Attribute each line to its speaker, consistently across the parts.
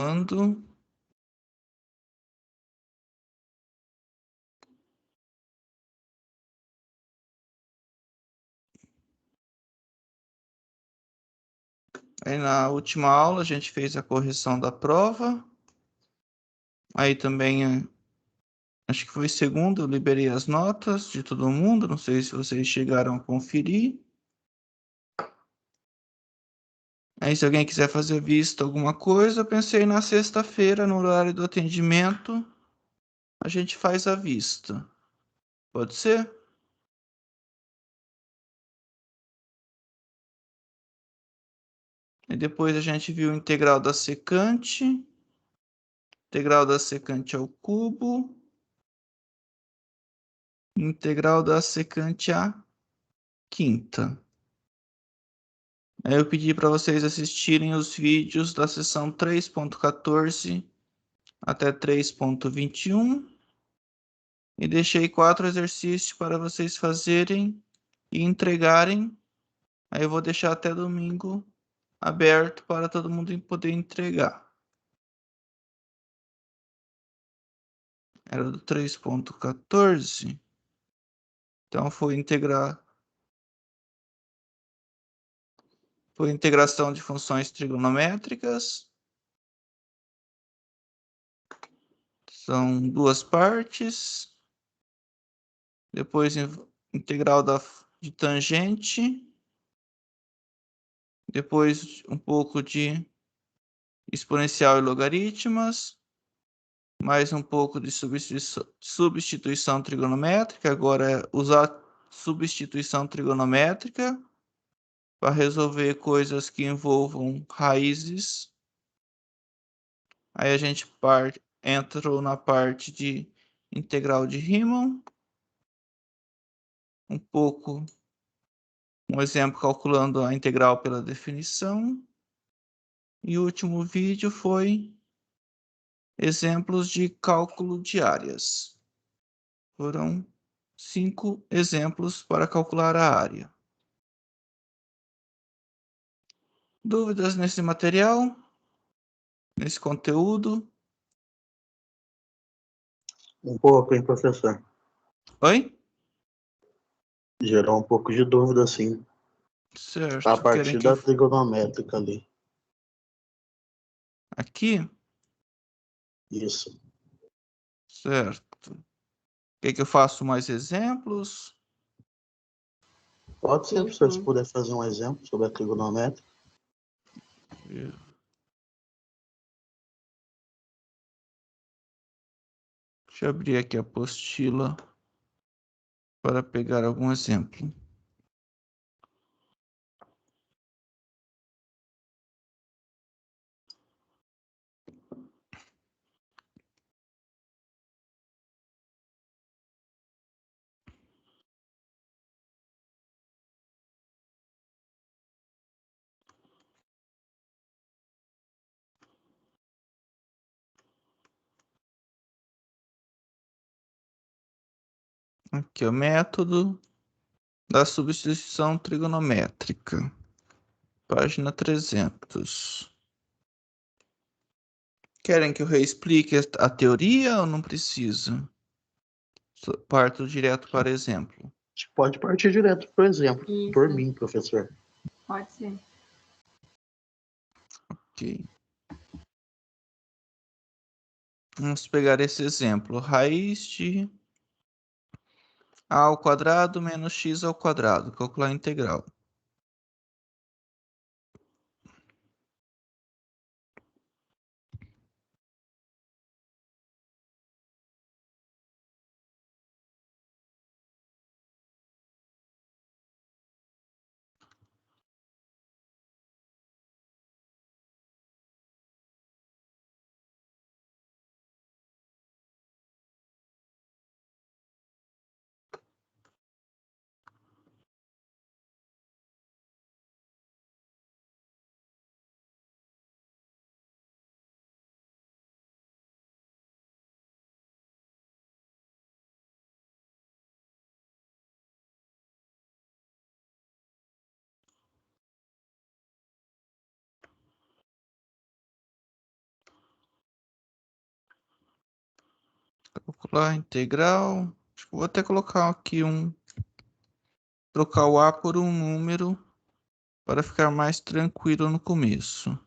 Speaker 1: Quando aí na última aula a gente fez a correção da prova. Aí também, acho que foi segunda, eu liberei as notas de todo mundo. Não sei se vocês chegaram a conferir. Aí se alguém quiser fazer vista alguma coisa, eu pensei na sexta-feira, no horário do atendimento, a gente faz a vista. Pode ser? E depois a gente viu o integral da secante, integral da secante ao cubo, integral da secante à quinta. Aí eu pedi para vocês assistirem os vídeos da sessão 3.14 até 3.21 e deixei 4 exercícios para vocês fazerem e entregarem. Aí eu vou deixar até domingo aberto para todo mundo poder entregar. Era do 3.14. Então foi integração de funções trigonométricas. São duas partes. Depois integral de tangente. Depois um pouco de exponencial e logaritmas. Mais um pouco de substituição trigonométrica. Agora é usar substituição trigonométrica para resolver coisas que envolvam raízes. Aí a gente entrou na parte de integral de Riemann, um exemplo calculando a integral pela definição. E o último vídeo foi exemplos de cálculo de áreas. Foram 5 exemplos para calcular a área. Dúvidas nesse material? Nesse conteúdo?
Speaker 2: Um pouco, hein, professor?
Speaker 1: Oi?
Speaker 2: Gerou um pouco de dúvida, sim. A
Speaker 1: Certo. Querem
Speaker 2: partir
Speaker 1: que
Speaker 2: da trigonométrica ali.
Speaker 1: aqui?
Speaker 2: Isso.
Speaker 1: Certo. Quer que eu faça mais exemplos?
Speaker 2: Pode ser, professor, se puder fazer um exemplo sobre a trigonométrica.
Speaker 1: Deixa eu abrir aqui a apostila para pegar algum exemplo. Aqui é o método da substituição trigonométrica. Página 300. Querem que eu reexplique a teoria ou não precisa? Parto direto para exemplo.
Speaker 2: Pode partir direto, por exemplo.
Speaker 3: Isso.
Speaker 2: Por mim, professor.
Speaker 3: Pode ser.
Speaker 1: Ok. Vamos pegar esse exemplo. Raiz de a ao quadrado menos x ao quadrado. Calcular a integral. Calcular integral. Acho que vou até colocar aqui trocar o a por um número para ficar mais tranquilo no começo.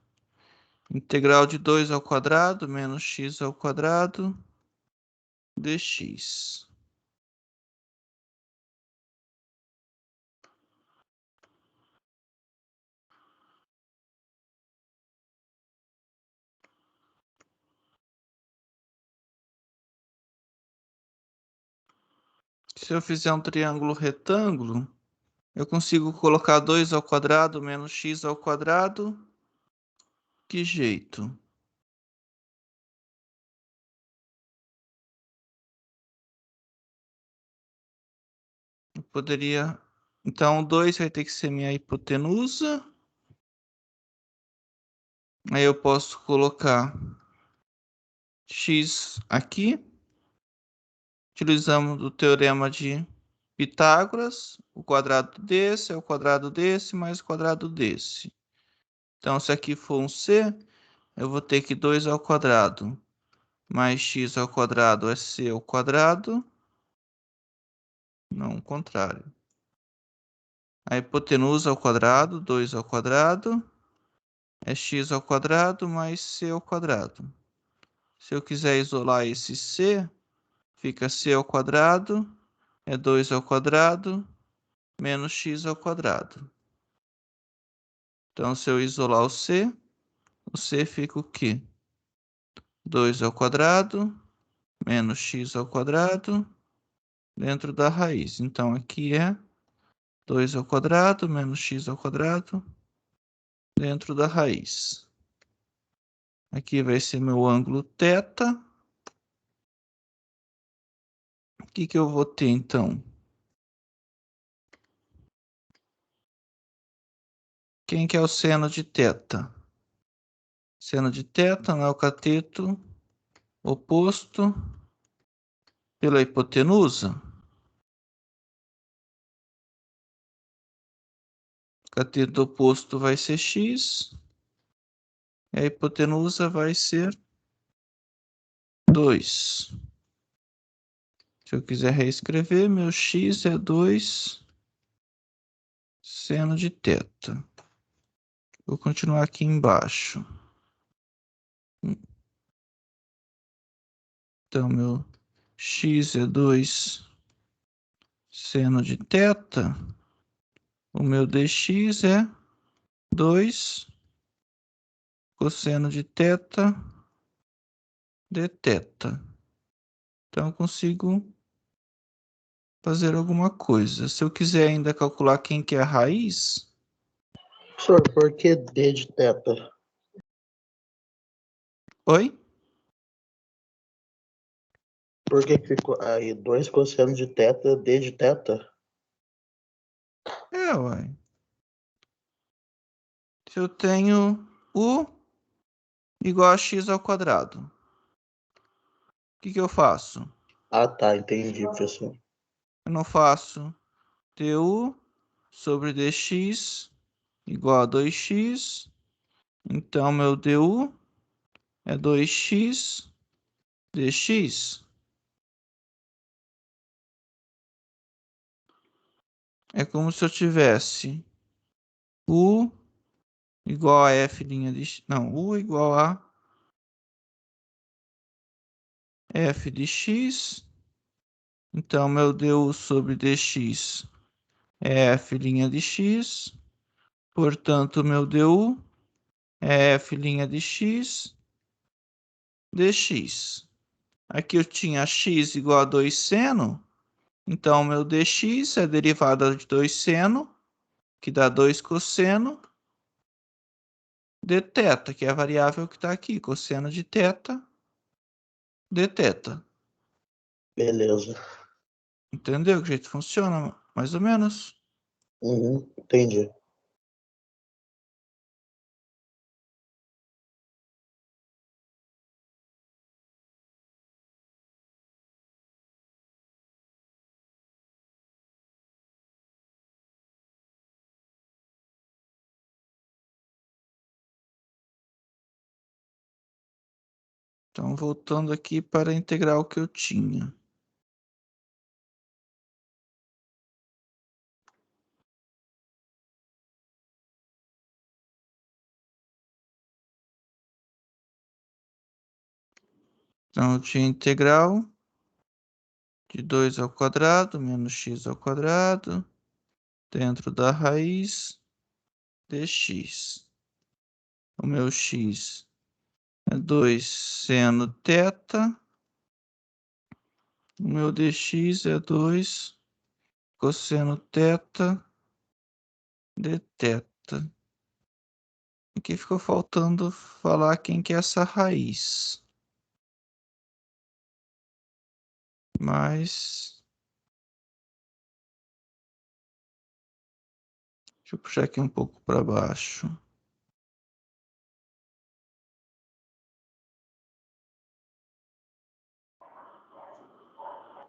Speaker 1: Integral de 2 ao quadrado menos x ao quadrado dx. Se eu fizer um triângulo retângulo, eu consigo colocar 2 ao quadrado menos x ao quadrado. Que jeito? Eu poderia... Então, 2 vai ter que ser minha hipotenusa. Aí eu posso colocar x aqui. Utilizamos o teorema de Pitágoras. O quadrado desse é o quadrado desse mais o quadrado desse. Então, se aqui for um c, eu vou ter que 2 ao quadrado mais x ao quadrado é c ao quadrado. Não, o contrário. A hipotenusa ao quadrado, 2 ao quadrado, é x ao quadrado mais c ao quadrado. Se eu quiser isolar esse c, fica c ao quadrado, é 2 ao quadrado, menos x ao quadrado. Então, se eu isolar o c fica o quê? 2 ao quadrado, menos x ao quadrado, dentro da raiz. Então, aqui é 2 ao quadrado, menos x ao quadrado, dentro da raiz. Aqui vai ser meu ângulo θ. O que eu vou ter, então? Quem que é o seno de θ? Seno de θ não é o cateto oposto pela hipotenusa. O cateto oposto vai ser x. E a hipotenusa vai ser 2. Se eu quiser reescrever, meu x é 2 seno de θ. Vou continuar aqui embaixo. Então, meu x é 2 seno de θ. O meu dx é 2 cosseno de θ dθ. Então, eu consigo fazer alguma coisa. Se eu quiser ainda calcular quem que é a raiz...
Speaker 2: Professor, por que d de θ?
Speaker 1: Oi?
Speaker 2: Por que ficou aí 2 cosseno de θ, d de θ?
Speaker 1: Uai. Se eu tenho u igual a x ao quadrado, o que eu faço?
Speaker 2: Ah, tá, entendi, professor.
Speaker 1: Eu não faço du sobre dx igual a 2x. Então, meu du é 2x dx. É como se eu tivesse u igual a f' de x. Não, u igual a f de x. Então, meu du sobre dx é f' de x. Portanto, meu du é f' de x dx. Aqui eu tinha x igual a 2 seno. Então, meu dx é a derivada de 2 seno, que dá 2 cosseno, dθ, que é a variável que está aqui, cosseno de θ, dθ.
Speaker 2: Beleza.
Speaker 1: Entendeu que jeito funciona, mais ou menos?
Speaker 2: Uhum, entendi.
Speaker 1: Então, voltando aqui para a integral que eu tinha. Então, eu tinha integral de 2 ao quadrado menos x ao quadrado dentro da raiz dx. O meu x é 2 seno θ. O meu dx é 2 cosseno θ dθ. Aqui ficou faltando falar quem que é essa raiz. Mas deixa eu puxar aqui um pouco para baixo.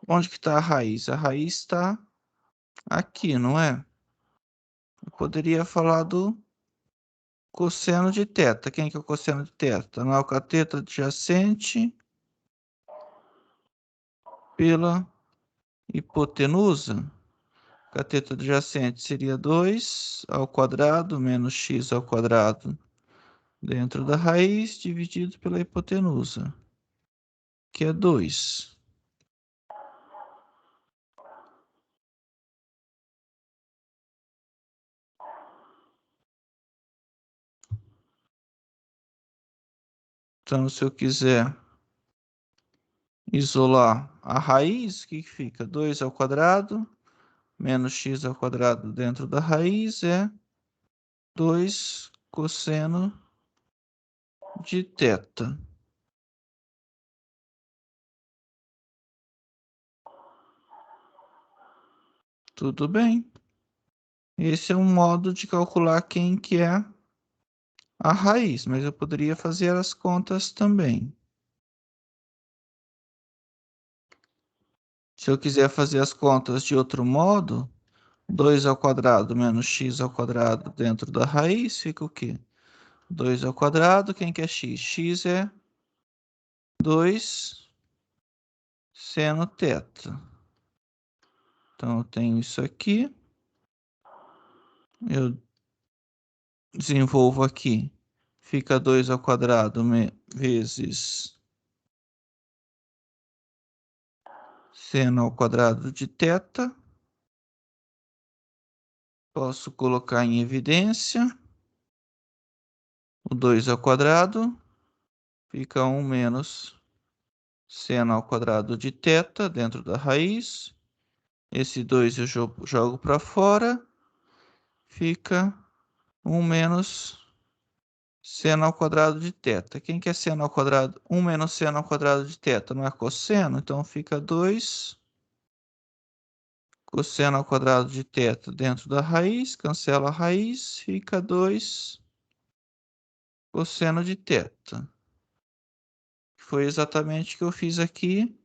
Speaker 1: Onde que está a raiz? A raiz está aqui, não é? Eu poderia falar do cosseno de θ. Quem que é o cosseno de θ? Não é o cateto adjacente pela hipotenusa. Cateto adjacente seria 2 ao quadrado menos x ao quadrado dentro da raiz dividido pela hipotenusa, que é 2. Então, se eu quiser isolar a raiz, o que fica? 2 ao quadrado menos x ao quadrado dentro da raiz é 2 cosseno de θ. Tudo bem. Esse é um modo de calcular quem que é a raiz, mas eu poderia fazer as contas também. Se eu quiser fazer as contas de outro modo, 2 ao quadrado menos x ao quadrado dentro da raiz fica o quê? 2 ao quadrado, quem que é x? X é 2 seno θ. Então, eu tenho isso aqui. Eu desenvolvo aqui. Fica 2 ao quadrado vezes seno ao quadrado de θ. Posso colocar em evidência. O 2 ao quadrado fica 1 menos seno ao quadrado de θ dentro da raiz. Esse 2 eu jogo para fora. Fica 1 menos seno ao quadrado de θ. Quem que é seno ao quadrado? 1 menos seno ao quadrado de θ não é cosseno? Então fica 2 cosseno ao quadrado de θ dentro da raiz. Cancela a raiz. Fica 2 cosseno de θ. Foi exatamente o que eu fiz aqui.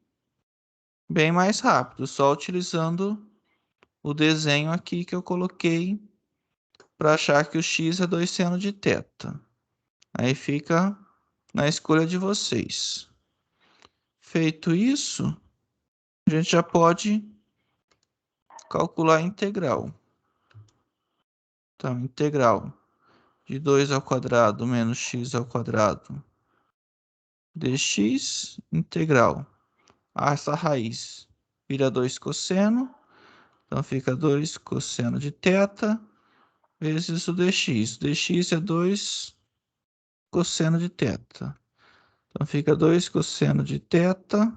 Speaker 1: Bem mais rápido. Só utilizando o desenho aqui que eu coloquei para achar que o x é 2 seno de θ. Aí fica na escolha de vocês. Feito isso, a gente já pode calcular a integral. Então, integral de 2 ao quadrado menos x ao quadrado dx, integral. Essa raiz vira 2 cosseno, então fica 2 cosseno de θ vezes o dx. O dx é 2 cosseno de θ. Então fica 2 cosseno de θ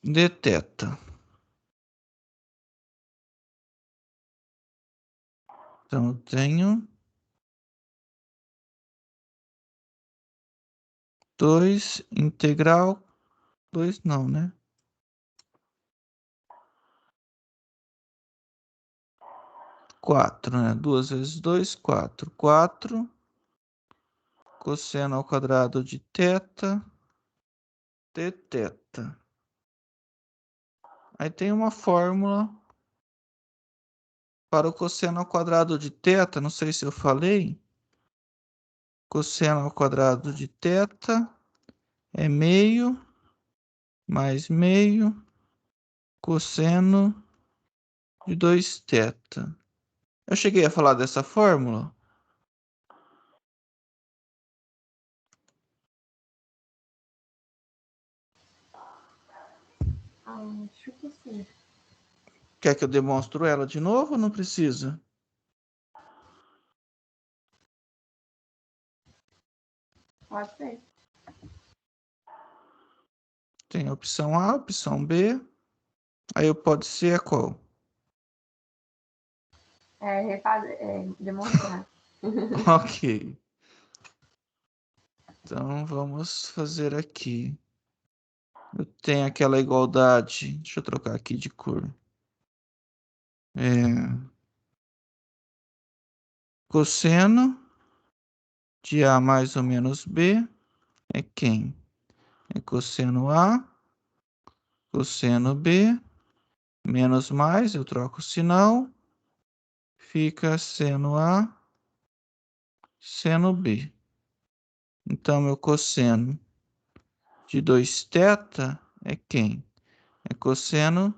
Speaker 1: dθ. Então eu tenho 2 integral, 2 não, né? 4, né? 2 vezes 2, 4. 4 cosseno ao quadrado de θ dθ. Aí tem uma fórmula Para o cosseno ao quadrado de θ, não sei se eu falei, cosseno ao quadrado de θ é meio mais meio cosseno de 2θ. Eu cheguei a falar dessa fórmula?
Speaker 3: Acho que sim.
Speaker 1: Quer que eu demonstre ela de novo ou não precisa?
Speaker 3: Pode ser.
Speaker 1: Tem a opção A, a opção B. Aí pode ser a qual?
Speaker 3: Demonstrar.
Speaker 1: Ok. Então vamos fazer aqui. Eu tenho aquela igualdade. Deixa eu trocar aqui de cor. Cosseno de A mais ou menos B é quem? É cosseno A, cosseno B, menos mais, eu troco o sinal, fica seno A, seno B. Então, meu cosseno de 2θ é quem? É cosseno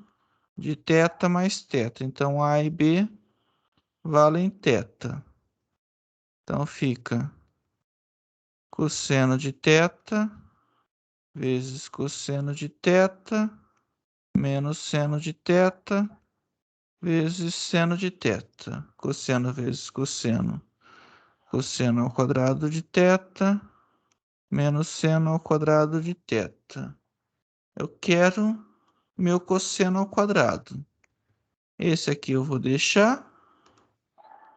Speaker 1: de θ mais θ. Então, A e B valem θ. Então, fica cosseno de θ vezes cosseno de θ menos seno de θ vezes seno de θ. Cosseno vezes cosseno. Cosseno ao quadrado de θ menos seno ao quadrado de θ. Eu quero meu cosseno ao quadrado. Esse aqui eu vou deixar.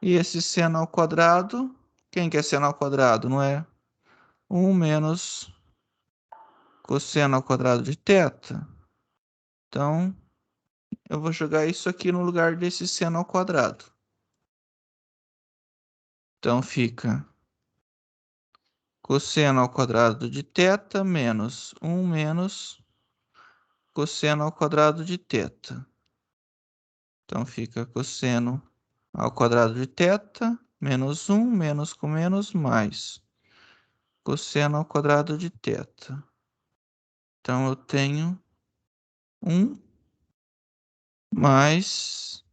Speaker 1: E esse seno ao quadrado, quem que é seno ao quadrado? Não é 1 menos cosseno ao quadrado de θ? Então, eu vou jogar isso aqui no lugar desse seno ao quadrado. Então, fica cosseno ao quadrado de θ menos 1 menos cosseno ao quadrado de θ. Então, fica cosseno ao quadrado de θ menos 1 menos com menos mais cosseno ao quadrado de θ. Então, eu tenho 1 mais...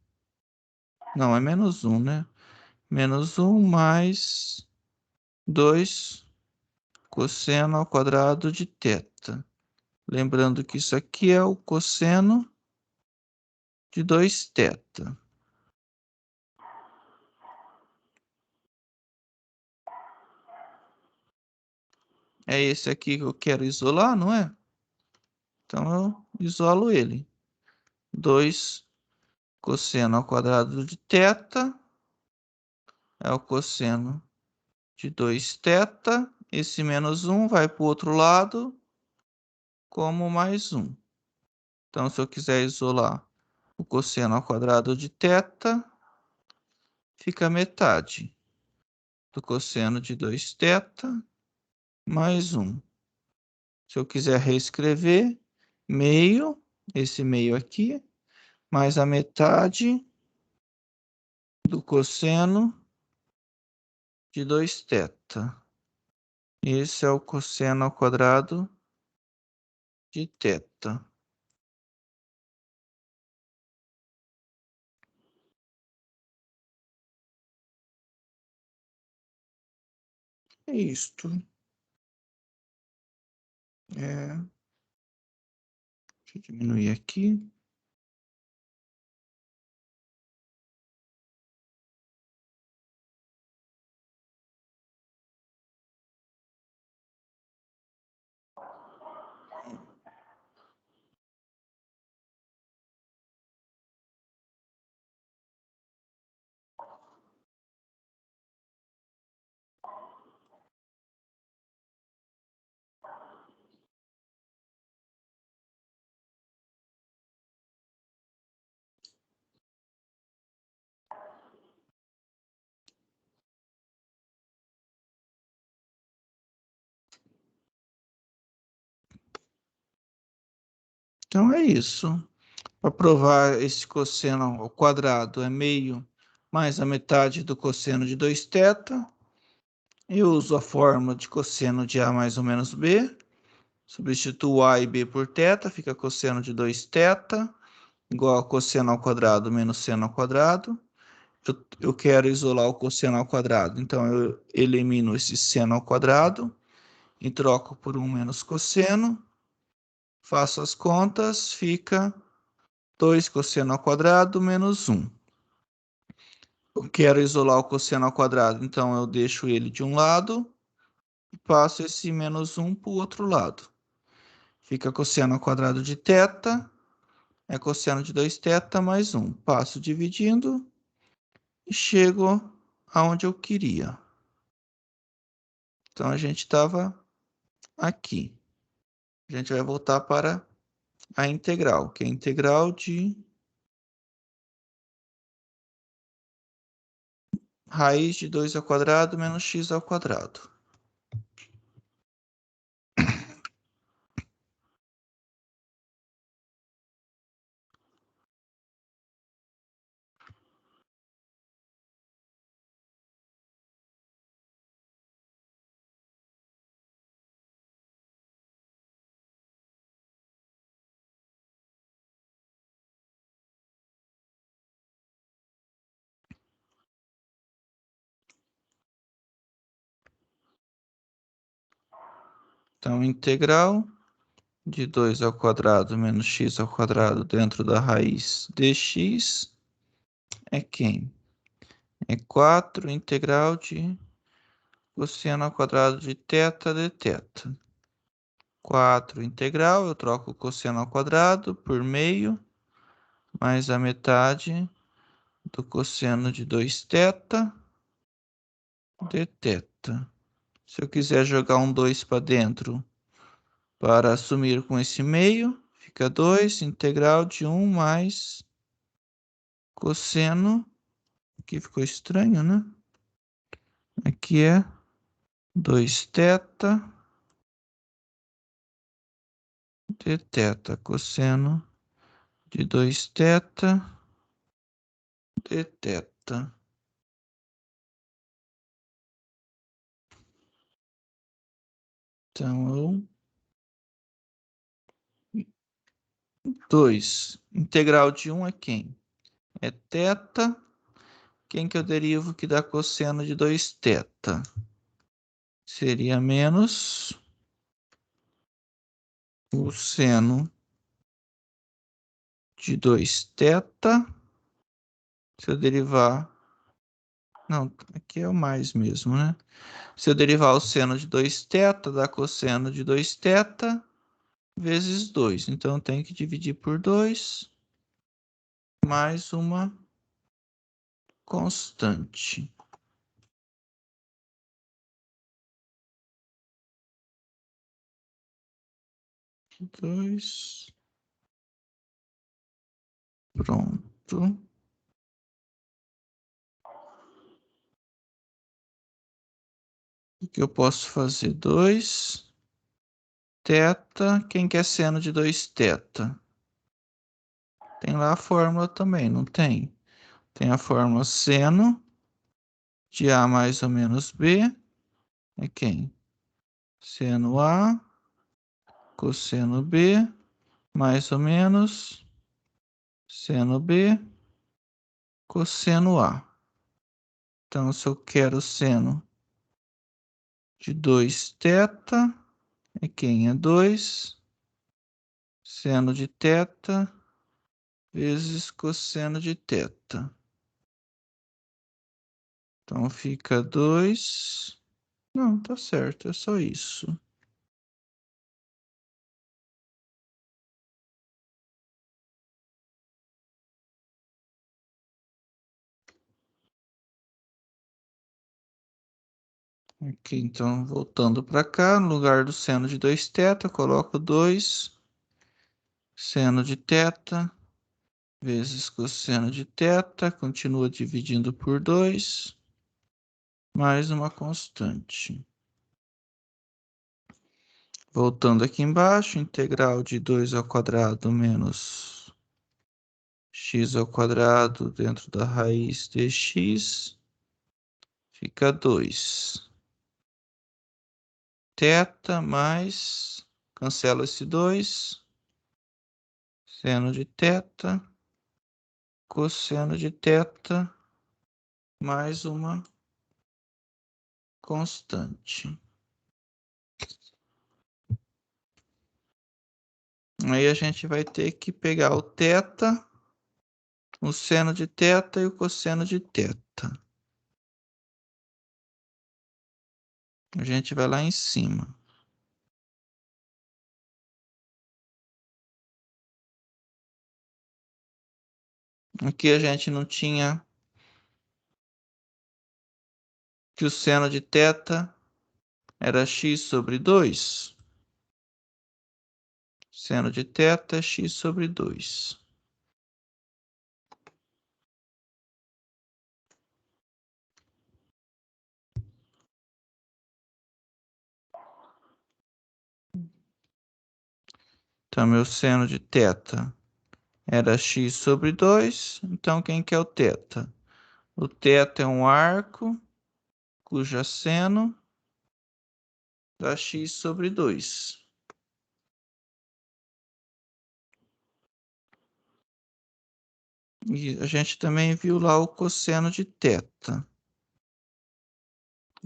Speaker 1: Não, é menos 1, né? Menos 1 mais 2 cosseno ao quadrado de θ. Lembrando que isso aqui é o cosseno de 2θ. É esse aqui que eu quero isolar, não é? Então, eu isolo ele. 2 cosseno ao quadrado de θ é o cosseno de 2θ. Esse menos 1 vai para o outro lado como mais 1. Então, se eu quiser isolar o cosseno ao quadrado de θ, fica metade do cosseno de 2θ mais 1. Se eu quiser reescrever, meio, esse meio aqui, mais a metade do cosseno de 2θ. Esse é o cosseno ao quadrado de θ. É isto. Deixa eu diminuir aqui. Então é isso. Para provar esse cosseno ao quadrado é meio mais a metade do cosseno de 2θ. Eu uso a fórmula de cosseno de A mais ou menos B. Substituo A e B por θ, fica cosseno de 2θ, igual a cosseno ao quadrado menos seno ao quadrado. Eu quero isolar o cosseno ao quadrado, então eu elimino esse seno ao quadrado e troco por 1 menos cosseno. Faço as contas, fica 2 cosseno ao quadrado menos 1. Eu quero isolar o cosseno ao quadrado, então eu deixo ele de um lado e passo esse menos 1 para o outro lado. Fica cosseno ao quadrado de θ, é cosseno de 2θ mais 1. Passo dividindo e chego aonde eu queria. Então, a gente estava aqui. A gente vai voltar para a integral, que é a integral de raiz de 2 ao quadrado menos x ao quadrado. Então, integral de 2 ao quadrado menos x ao quadrado dentro da raiz dx é quem? É 4 integral de cosseno ao quadrado de θ dθ. 4 integral, eu troco o cosseno ao quadrado por meio, mais a metade do cosseno de 2θ dθ. Se eu quiser jogar um 2 para dentro para assumir com esse meio, fica 2 integral de 1 mais cosseno, aqui ficou estranho, né? Aqui é 2θ dθ, cosseno de 2θ dθ. Então, 2. Integral de 1 é quem? É θ. Quem que eu derivo que dá cosseno de 2θ? Seria menos o seno de 2θ. Se eu derivar... Não, aqui é o mais mesmo, né? Se eu derivar o seno de 2θ, dá cosseno de 2θ vezes 2. Então, eu tenho que dividir por 2 mais uma constante. 2. Pronto. O que eu posso fazer? 2 θ. Quem quer seno de 2θ? Tem lá a fórmula também, não tem? Tem a fórmula seno de A mais ou menos B. É quem? Seno A cosseno B mais ou menos seno B cosseno A. Então, se eu quero seno de 2θ, é quem? É 2 seno de θ vezes cosseno de θ. Então, fica 2... Não, tá certo, é só isso. Aqui, então, voltando para cá, no lugar do seno de 2θ, coloco 2 seno de θ vezes cosseno de θ, continua dividindo por 2, mais uma constante. Voltando aqui embaixo, integral de 2 ao quadrado menos x ao quadrado dentro da raiz de x fica 2. Θ mais, cancela esse 2, seno de θ, cosseno de θ, mais uma constante. Aí a gente vai ter que pegar o θ, o seno de θ e o cosseno de θ. A gente vai lá em cima. Aqui a gente não tinha que o seno de θ era x sobre 2. Seno de θ é x sobre 2. Então, meu seno de θ era x sobre 2. Então, quem que é o θ? O θ é um arco cujo seno dá x sobre 2. E a gente também viu lá o cosseno de θ.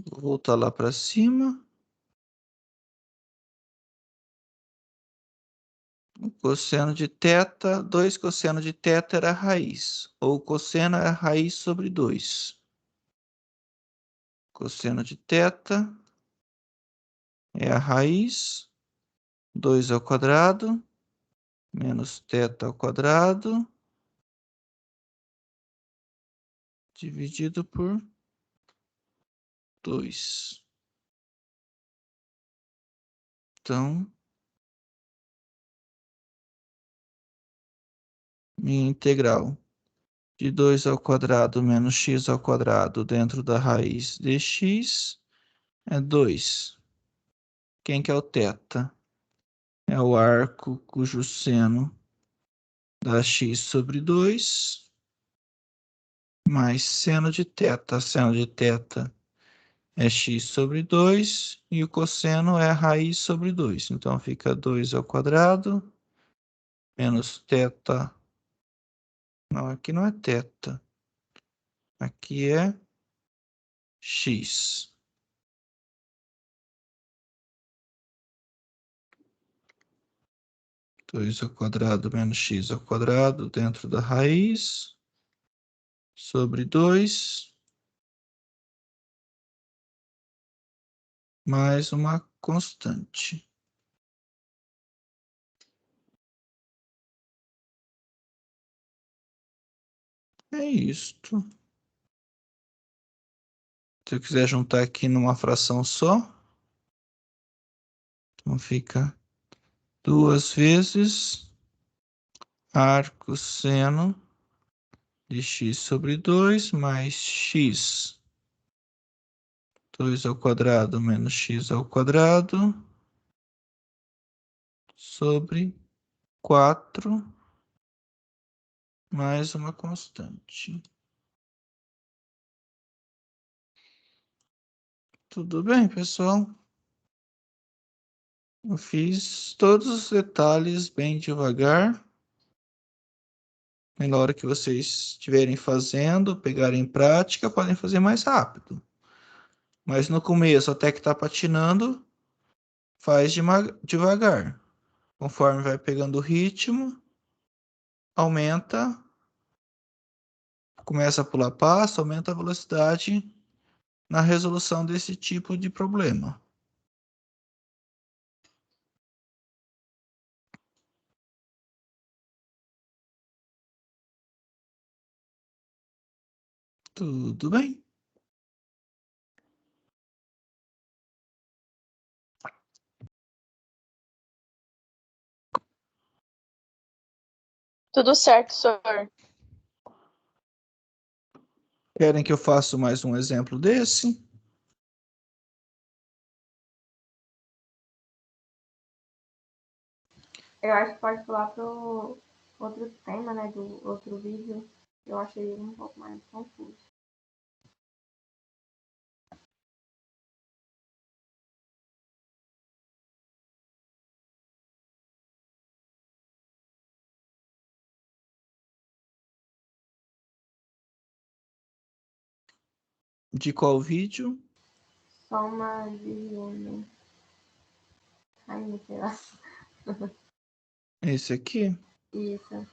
Speaker 1: Vou voltar lá para cima. O cosseno de θ, 2 cosseno de θ era a raiz. Ou o cosseno é a raiz sobre 2. Cosseno de θ é a raiz, 2 ao quadrado, menos θ ao quadrado, dividido por 2. Então, minha integral de 2 ao quadrado menos x ao quadrado dentro da raiz de x é 2. Quem que é o θ? É o arco cujo seno dá x sobre 2, mais seno de θ. Seno de θ é x sobre 2 e o cosseno é a raiz sobre 2. Então, fica 2 ao quadrado menos θ. Não, aqui não é θ. Aqui é x. Dois ao quadrado menos x ao quadrado dentro da raiz sobre 2 mais uma constante. É isto. Se eu quiser juntar aqui numa fração só, então fica 2 vezes arco seno de x sobre 2 mais x. 2 ao quadrado menos x ao quadrado sobre 4 mais uma constante. Tudo bem, pessoal? Eu fiz todos os detalhes bem devagar. Na hora que vocês estiverem fazendo, pegarem prática, podem fazer mais rápido. Mas no começo, até que está patinando, faz devagar. Conforme vai pegando o ritmo, aumenta, começa a pular passo, aumenta a velocidade na resolução desse tipo de problema. Tudo bem?
Speaker 4: Tudo certo, senhor.
Speaker 1: Querem que eu faça mais um exemplo desse?
Speaker 3: Eu acho que pode pular pro outro tema, né, do outro vídeo, eu achei ele um pouco mais confuso.
Speaker 1: De qual vídeo?
Speaker 3: Soma de N. Ai, meu Deus.
Speaker 1: Esse aqui?
Speaker 3: Isso.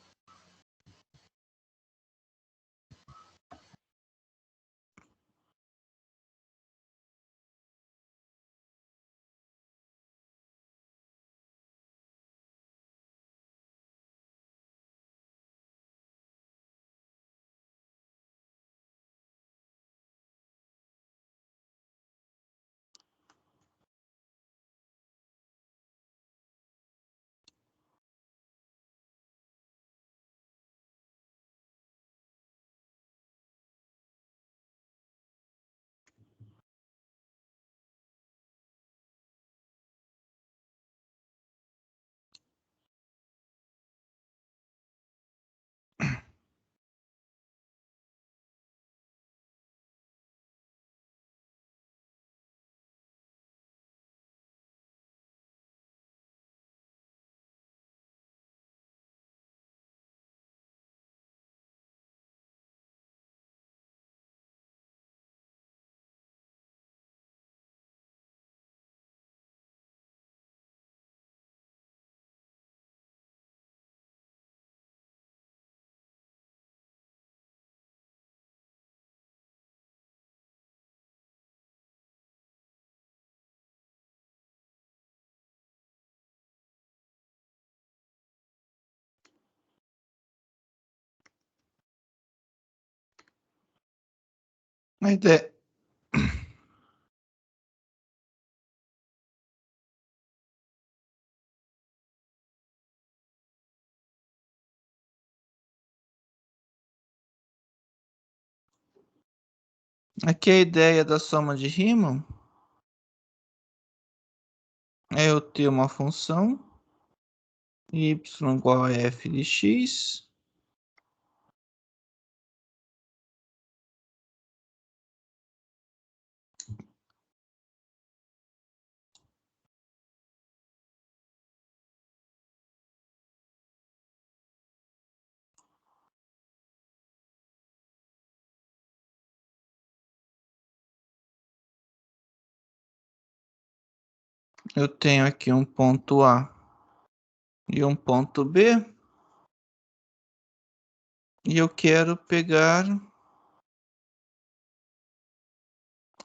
Speaker 1: A ideia... Aqui a ideia da soma de Riemann é eu ter uma função y igual a f de x eu tenho aqui um ponto A e um ponto B, e eu quero pegar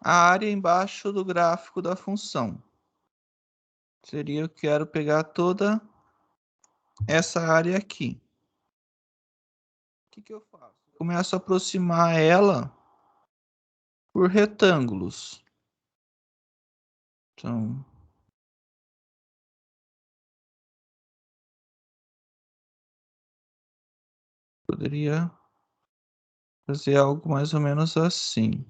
Speaker 1: a área embaixo do gráfico da função. Seria, eu quero pegar toda essa área aqui. O que eu faço? Eu começo a aproximar ela por retângulos. Então, poderia fazer algo mais ou menos assim.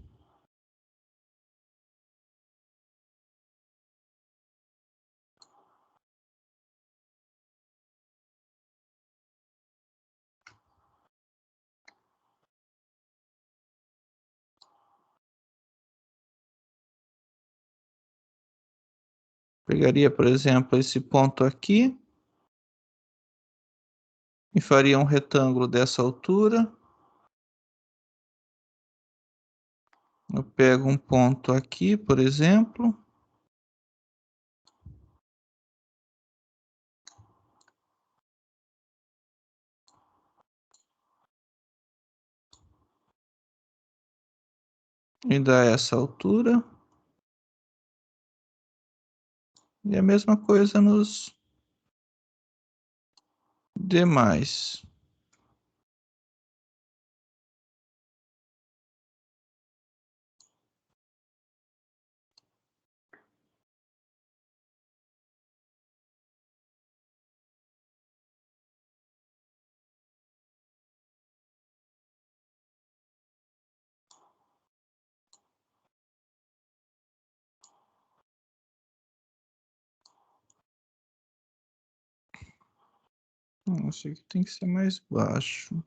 Speaker 1: Pegaria, por exemplo, esse ponto aqui e faria um retângulo dessa altura. Eu pego um ponto aqui, por exemplo. E dá essa altura. E a mesma coisa nos demais. Esse aqui tem que ser mais baixo.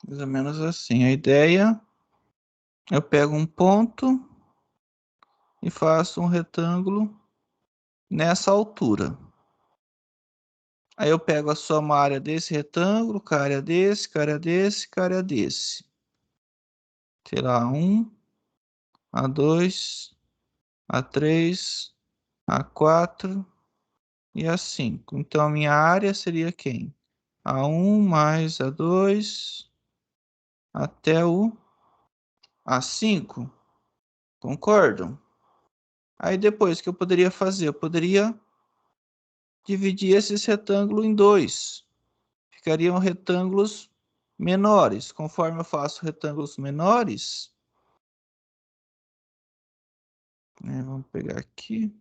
Speaker 1: Mais ou menos assim. A ideia, eu pego um ponto e faço um retângulo nessa altura. Aí eu pego a soma área desse retângulo, com a área desse, com a área desse, com a área desse. Sei lá, A1, A2, A3, A4 e A5. Então, a minha área seria quem? A1 mais A2 até o A5. Concordam? Aí depois, o que eu poderia fazer? Eu poderia dividir esses retângulos em dois. Ficariam retângulos menores. Conforme eu faço retângulos menores, né, vamos pegar aqui.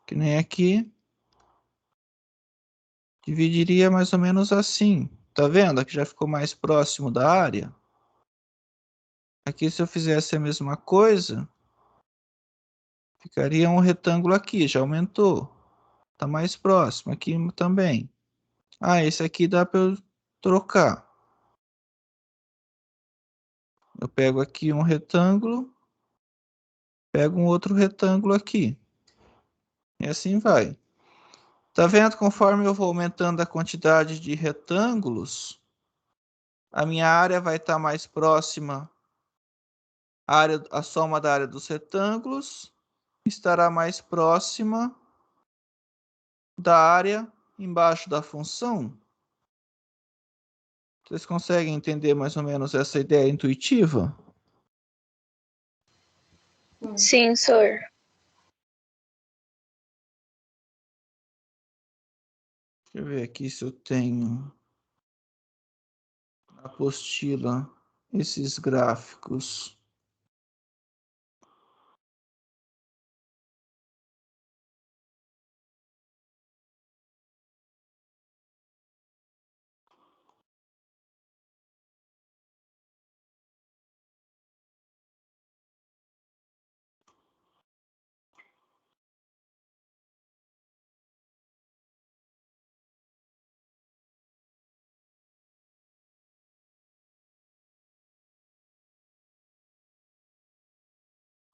Speaker 1: Que nem aqui. Dividiria mais ou menos assim. Tá vendo? Aqui já ficou mais próximo da área. Aqui, se eu fizesse a mesma coisa, ficaria um retângulo aqui, já aumentou. Tá mais próximo aqui também. Ah, esse aqui dá para eu trocar. Eu pego aqui um retângulo, pego um outro retângulo aqui. E assim vai. Tá vendo? Conforme eu vou aumentando a quantidade de retângulos, a minha área vai estar mais próxima. A soma da área dos retângulos estará mais próxima da área embaixo da função. Vocês conseguem entender mais ou menos essa ideia intuitiva?
Speaker 4: Sim, sir.
Speaker 1: Deixa eu ver aqui se eu tenho na apostila esses gráficos.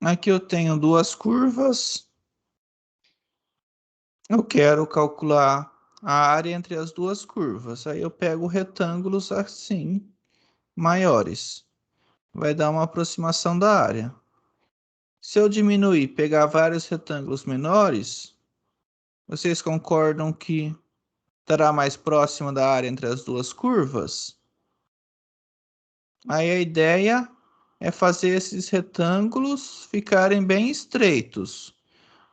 Speaker 1: Aqui eu tenho duas curvas. Eu quero calcular a área entre as duas curvas. Aí eu pego retângulos assim, maiores. Vai dar uma aproximação da área. Se eu diminuir, pegar vários retângulos menores, vocês concordam que estará mais próximo da área entre as duas curvas? Aí a ideia é fazer esses retângulos ficarem bem estreitos.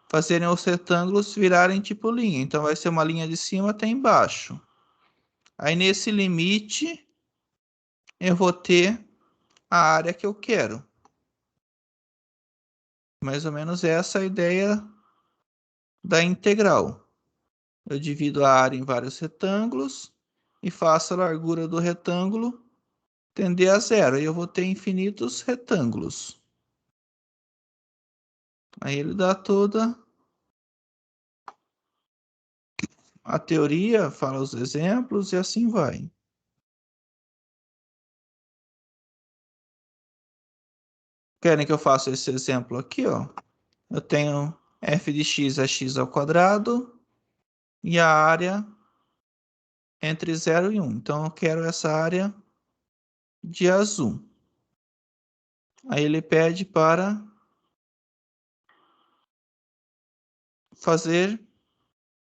Speaker 1: Fazerem os retângulos virarem tipo linha. Então vai ser uma linha de cima até embaixo. Aí nesse limite eu vou ter a área que eu quero. Mais ou menos essa é a ideia da integral. Eu divido a área em vários retângulos e faço a largura do retângulo tender a zero. Aí eu vou ter infinitos retângulos. Aí ele dá toda a teoria, fala os exemplos e assim vai. Querem que eu faça esse exemplo aqui, ó? Eu tenho f de x é x ao quadrado e a área entre 0 e 1. Então eu quero essa área de azul. Aí ele pede para fazer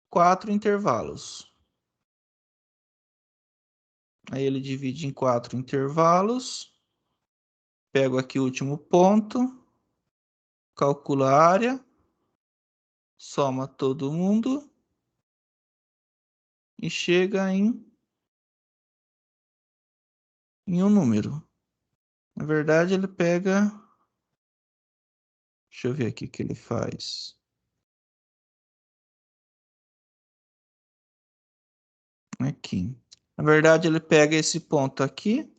Speaker 1: 4 intervalos. Aí ele divide em 4 intervalos. Pego aqui o último ponto. Calculo a área. Soma todo mundo. E chega em um número. Na verdade, ele pega... Deixa eu ver aqui o que ele faz. Aqui. Na verdade, ele pega esse ponto aqui,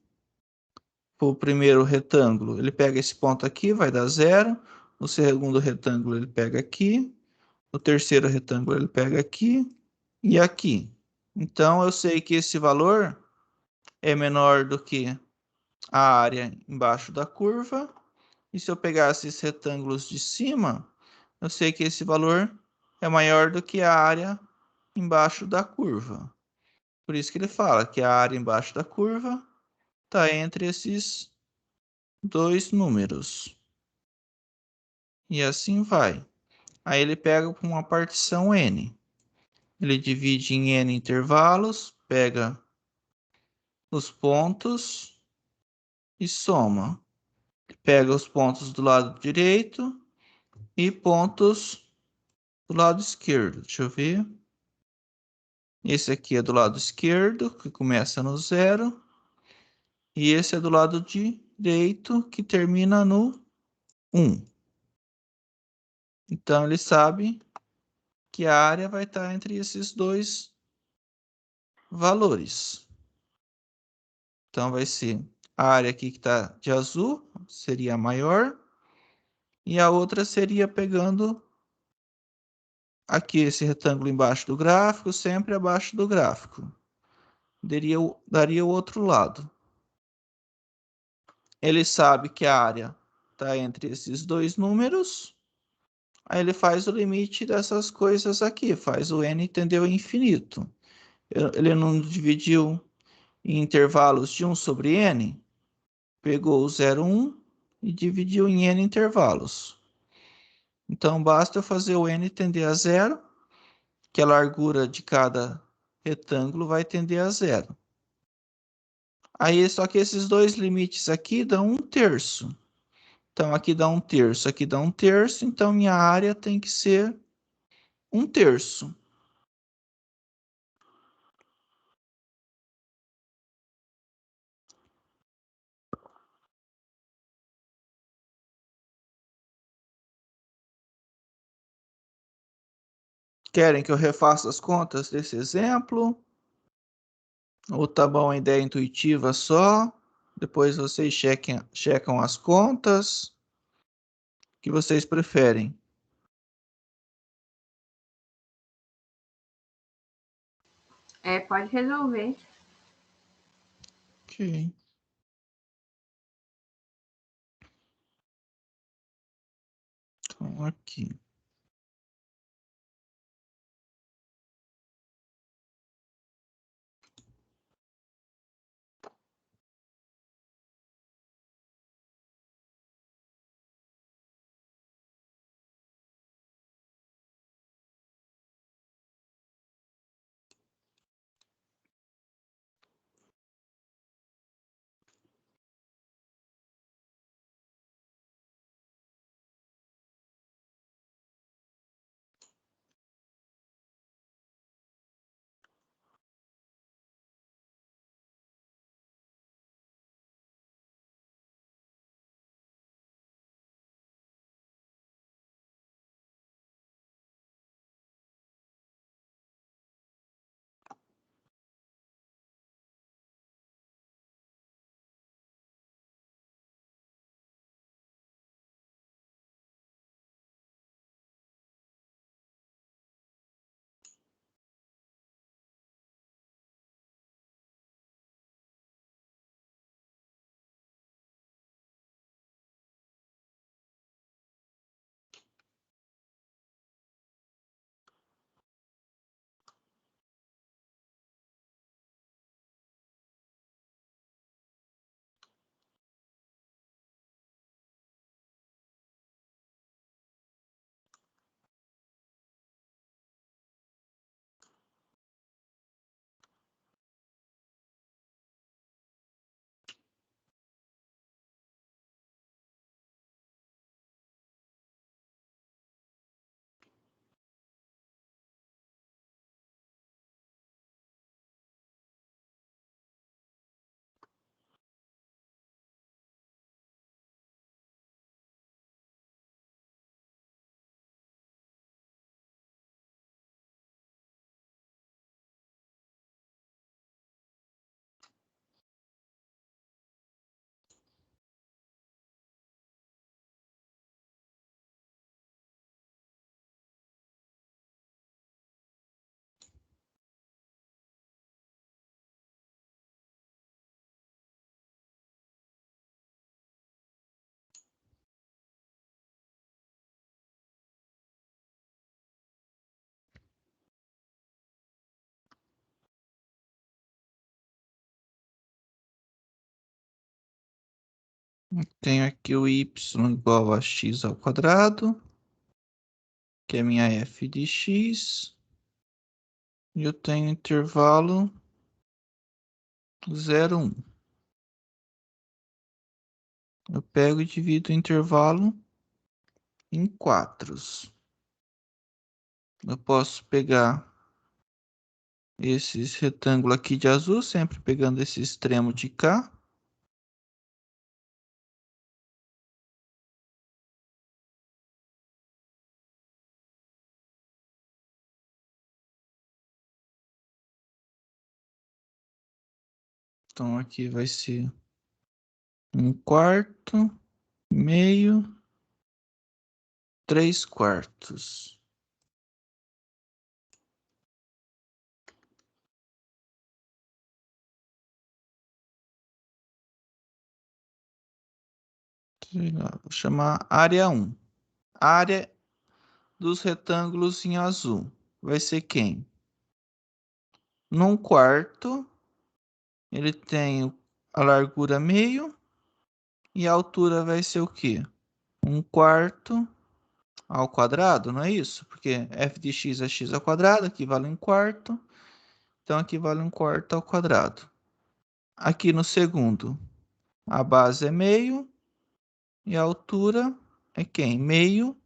Speaker 1: o primeiro retângulo. Ele pega esse ponto aqui, vai dar 0. O segundo retângulo ele pega aqui. O terceiro retângulo ele pega aqui e aqui. Então, eu sei que esse valor é menor do que a área embaixo da curva. E se eu pegar esses retângulos de cima, eu sei que esse valor é maior do que a área embaixo da curva. Por isso que ele fala que a área embaixo da curva está entre esses dois números. E assim vai. Aí ele pega uma partição N. Ele divide em N intervalos, pega os pontos e soma. Pega os pontos do lado direito e pontos do lado esquerdo. Deixa eu ver. Esse aqui é do lado esquerdo, que começa no 0. E esse é do lado direito, que termina no 1. Então, ele sabe que a área vai estar entre esses dois valores. Então, vai ser a área aqui que está de azul, seria a maior. E a outra seria pegando aqui esse retângulo embaixo do gráfico, sempre abaixo do gráfico. Daria o outro lado. Ele sabe que a área está entre esses dois números. Aí ele faz o limite dessas coisas aqui, faz o n tender ao infinito. Ele não dividiu em intervalos de 1 sobre n? Pegou o 0, 1 e dividiu em n intervalos. Então, basta eu fazer o n tender a 0, que a largura de cada retângulo vai tender a 0. Aí, só que esses dois limites aqui dão 1/3. Então, aqui dá 1/3, aqui dá 1/3, então minha área tem que ser 1/3. Querem que eu refaça as contas desse exemplo? Ou tá bom a ideia intuitiva só? Depois vocês checam as contas. O que vocês preferem?
Speaker 3: Pode resolver.
Speaker 1: Ok. Então, aqui. Tenho aqui o y igual a x ao quadrado, que é minha f de x. E eu tenho intervalo 0, 1. Eu pego e divido o intervalo em quatros. Eu posso pegar esses retângulos aqui de azul, sempre pegando esse extremo de cá. Então aqui vai ser 1/4, meio, 3/4. Vou chamar área 1. A área dos retângulos em azul vai ser quem? Num quarto, ele tem a largura meio e a altura vai ser o quê? 1/4 ao quadrado, não é isso? Porque f de x é x ao quadrado, aqui vale 1/4. Então, aqui vale 1/4 ao quadrado. Aqui no segundo, a base é meio e a altura é quem? Meio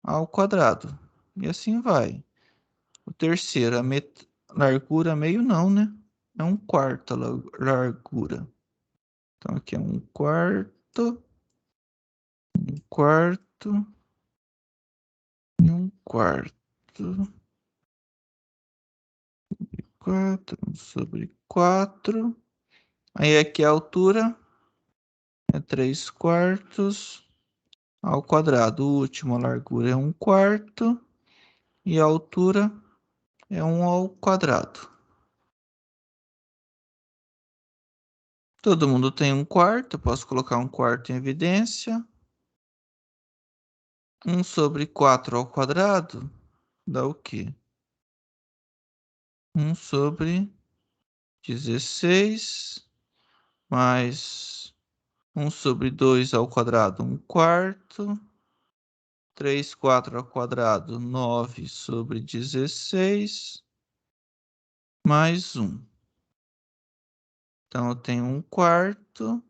Speaker 1: ao quadrado. E assim vai. O terceiro, a largura meio não, né? É 1/4 a largura. Então, aqui é 1/4, 1/4 e 1/4. 4/4. Aí aqui a altura é 3/4 ao quadrado. O último, a largura é 1/4 e a altura é 1 ao quadrado. Todo mundo tem 1/4, eu posso colocar 1/4 em evidência. 1/4 ao quadrado dá o quê? 1/16 mais 1/2 ao quadrado, 1/4. 3/4 ao quadrado, 9/16 mais 1. Então, eu tenho 1/4.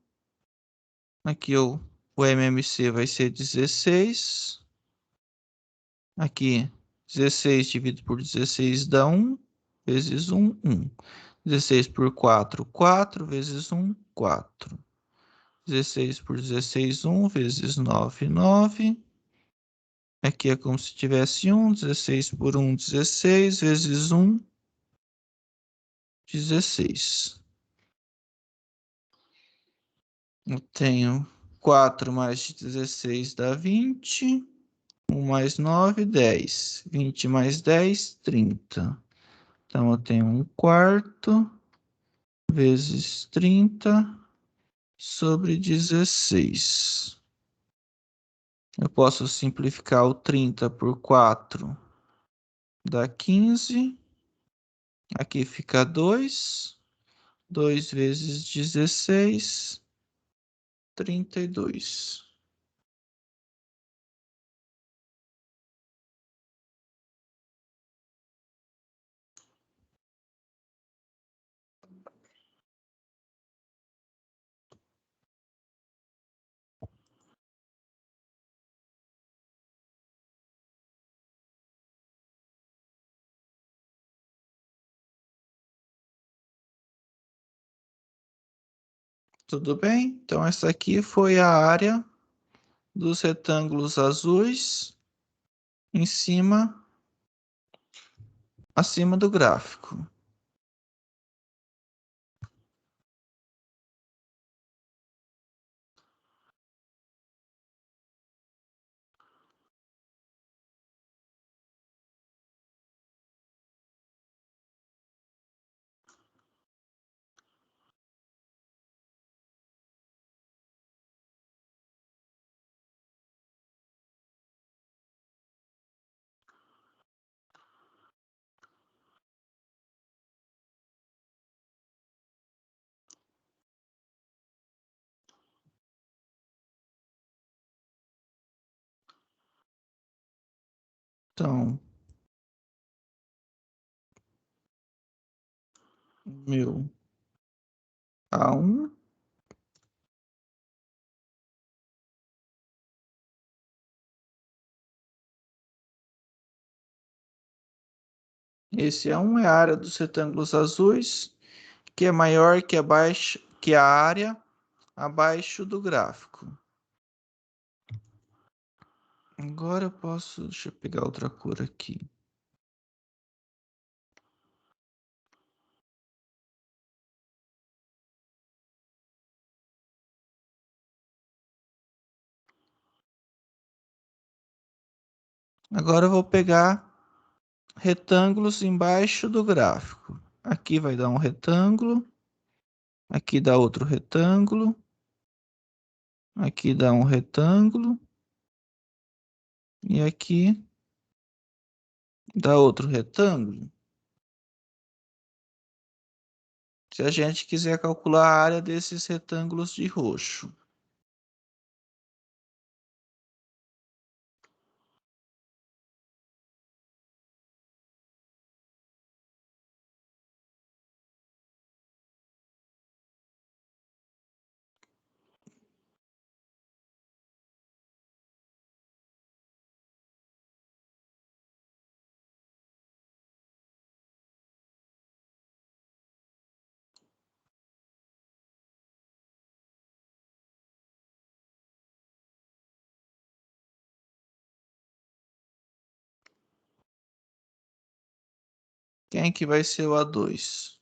Speaker 1: Aqui o MMC vai ser 16. Aqui, 16 dividido por 16 dá 1. Vezes 1, 1. 16 por 4, 4. Vezes 1, 4. 16 por 16, 1. Vezes 9, 9. Aqui é como se tivesse 1. 16 por 1, 16. Vezes 1, 16. Eu tenho 4 mais 16 dá 20. 1 mais 9, 10. 20 mais 10, 30. Então, eu tenho 1/4 vezes 30/16. Eu posso simplificar o 30 por 4, dá 15. Aqui fica 2. 2 vezes 16, 32. Tudo bem? Então, essa aqui foi a área dos retângulos azuis em cima, acima do gráfico. Então, meu A1 esse A1 é a área dos retângulos azuis, que é maior que a área abaixo do gráfico. Agora eu posso, deixa eu pegar outra cor aqui. Agora eu vou pegar retângulos embaixo do gráfico. Aqui vai dar um retângulo, aqui dá outro retângulo, aqui dá um retângulo, e aqui dá outro retângulo. Se a gente quiser calcular a área desses retângulos de roxo. Quem que vai ser o A2?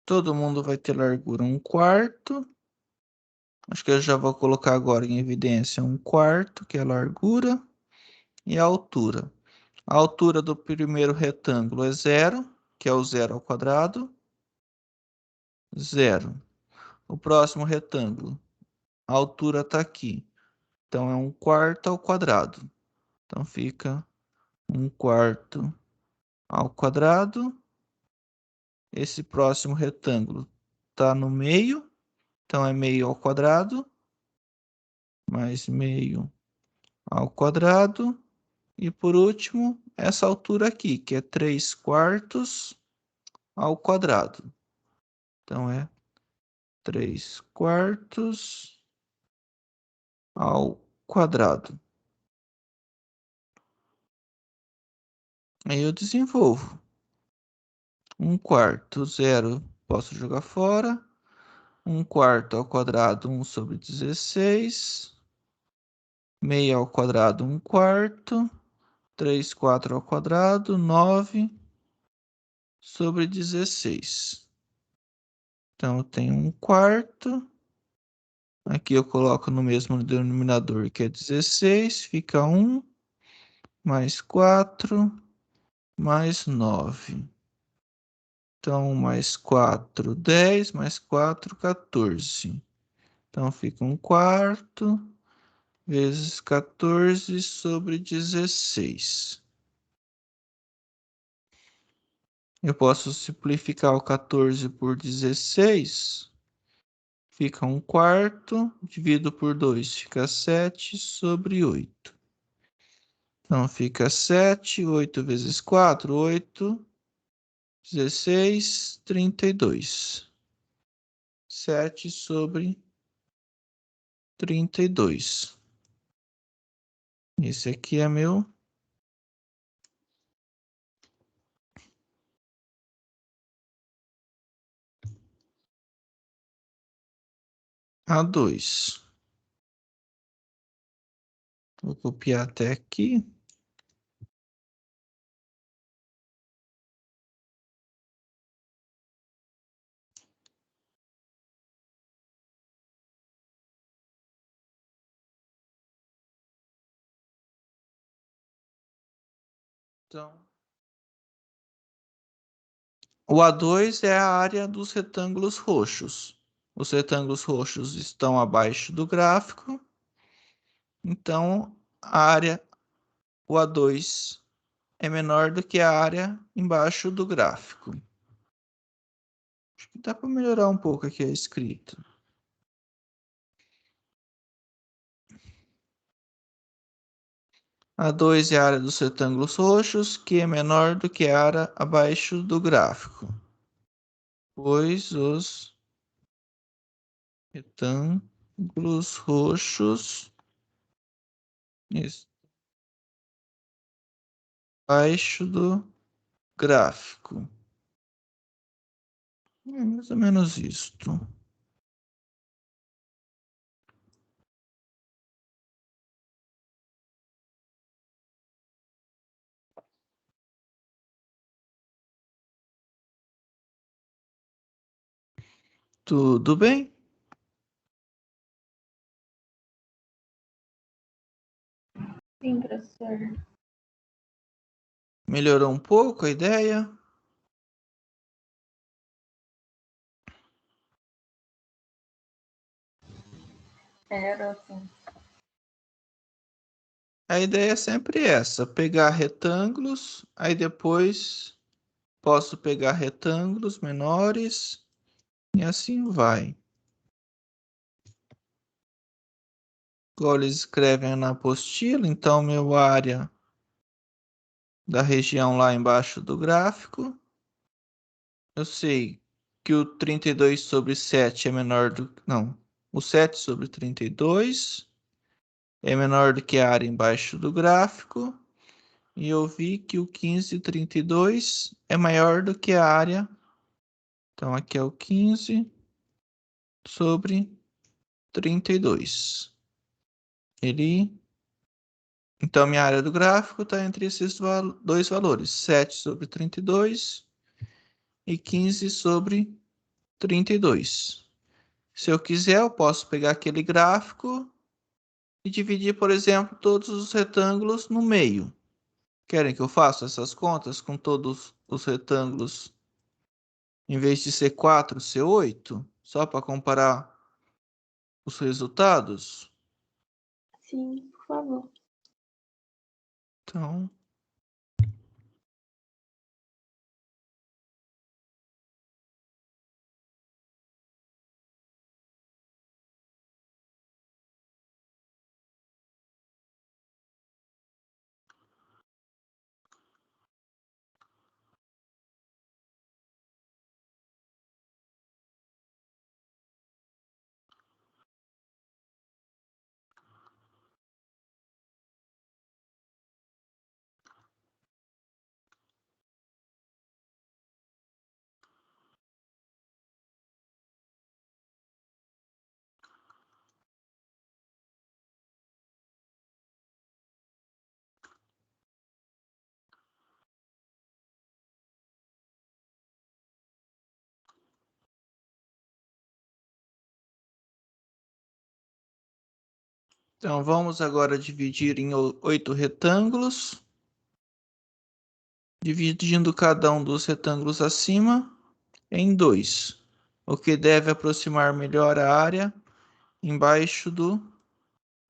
Speaker 1: Todo mundo vai ter largura 1/4. Acho que eu já vou colocar agora em evidência 1/4, que é a largura, e a altura. A altura do primeiro retângulo é 0, que é o 0 ao quadrado. 0. O próximo retângulo, a altura está aqui. Então, é 1/4 ao quadrado. Então, fica 1/4 ao quadrado. Esse próximo retângulo está no meio. Então, é meio ao quadrado. Mais meio ao quadrado. E, por último, essa altura aqui, que é 3/4 ao quadrado. Então, é 3/4 ao quadrado. Aí eu desenvolvo. 1/4, 0, posso jogar fora. 1/4 ao quadrado, 1/16. Meio ao quadrado, 1/4. 3/4 ao quadrado, 9/16. Então, eu tenho 1/4. Aqui eu coloco no mesmo denominador, que é 16. Fica 1 mais 4 mais 9. Então, mais 4, 10, mais 4, 14. Então, fica 1/4 vezes 14/16. Eu posso simplificar o 14 por 16. Fica 1/4, dividido por 2, fica 7/8. Então, fica 7, 8 vezes 4, 8, 16, 32. 7/32. Esse aqui é meu A2. Vou copiar até aqui. Então, o A2 é a área dos retângulos roxos. Os retângulos roxos estão abaixo do gráfico. Então, o A2 é menor do que a área embaixo do gráfico. Acho que dá para melhorar um pouco aqui a escrita. A2 é a área dos retângulos roxos, que é menor do que a área abaixo do gráfico, pois os retângulos roxos abaixo do gráfico. É mais ou menos isto. Tudo bem?
Speaker 3: Sim, professor.
Speaker 1: Melhorou um pouco a ideia?
Speaker 3: Era assim.
Speaker 1: A ideia é sempre essa, pegar retângulos, aí depois posso pegar retângulos menores e assim vai. Igual eles escrevem na apostila, então meu área da região lá embaixo do gráfico, eu sei que o 32 sobre 7 é menor do... Não, o 7 sobre 32 é menor do que a área embaixo do gráfico. E eu vi que o 15/32 é maior do que a área. Então, aqui é o 15 sobre 32. Então, minha área do gráfico está entre esses dois valores, 7 sobre 32 e 15 sobre 32. Se eu quiser, eu posso pegar aquele gráfico e dividir, por exemplo, todos os retângulos no meio. Querem que eu faça essas contas com todos os retângulos, em vez de ser 4, ser 8? Só para comparar os resultados?
Speaker 3: Sim, por favor.
Speaker 1: Então, vamos agora dividir em 8 retângulos, dividindo cada um dos retângulos acima em 2, o que deve aproximar melhor a área embaixo do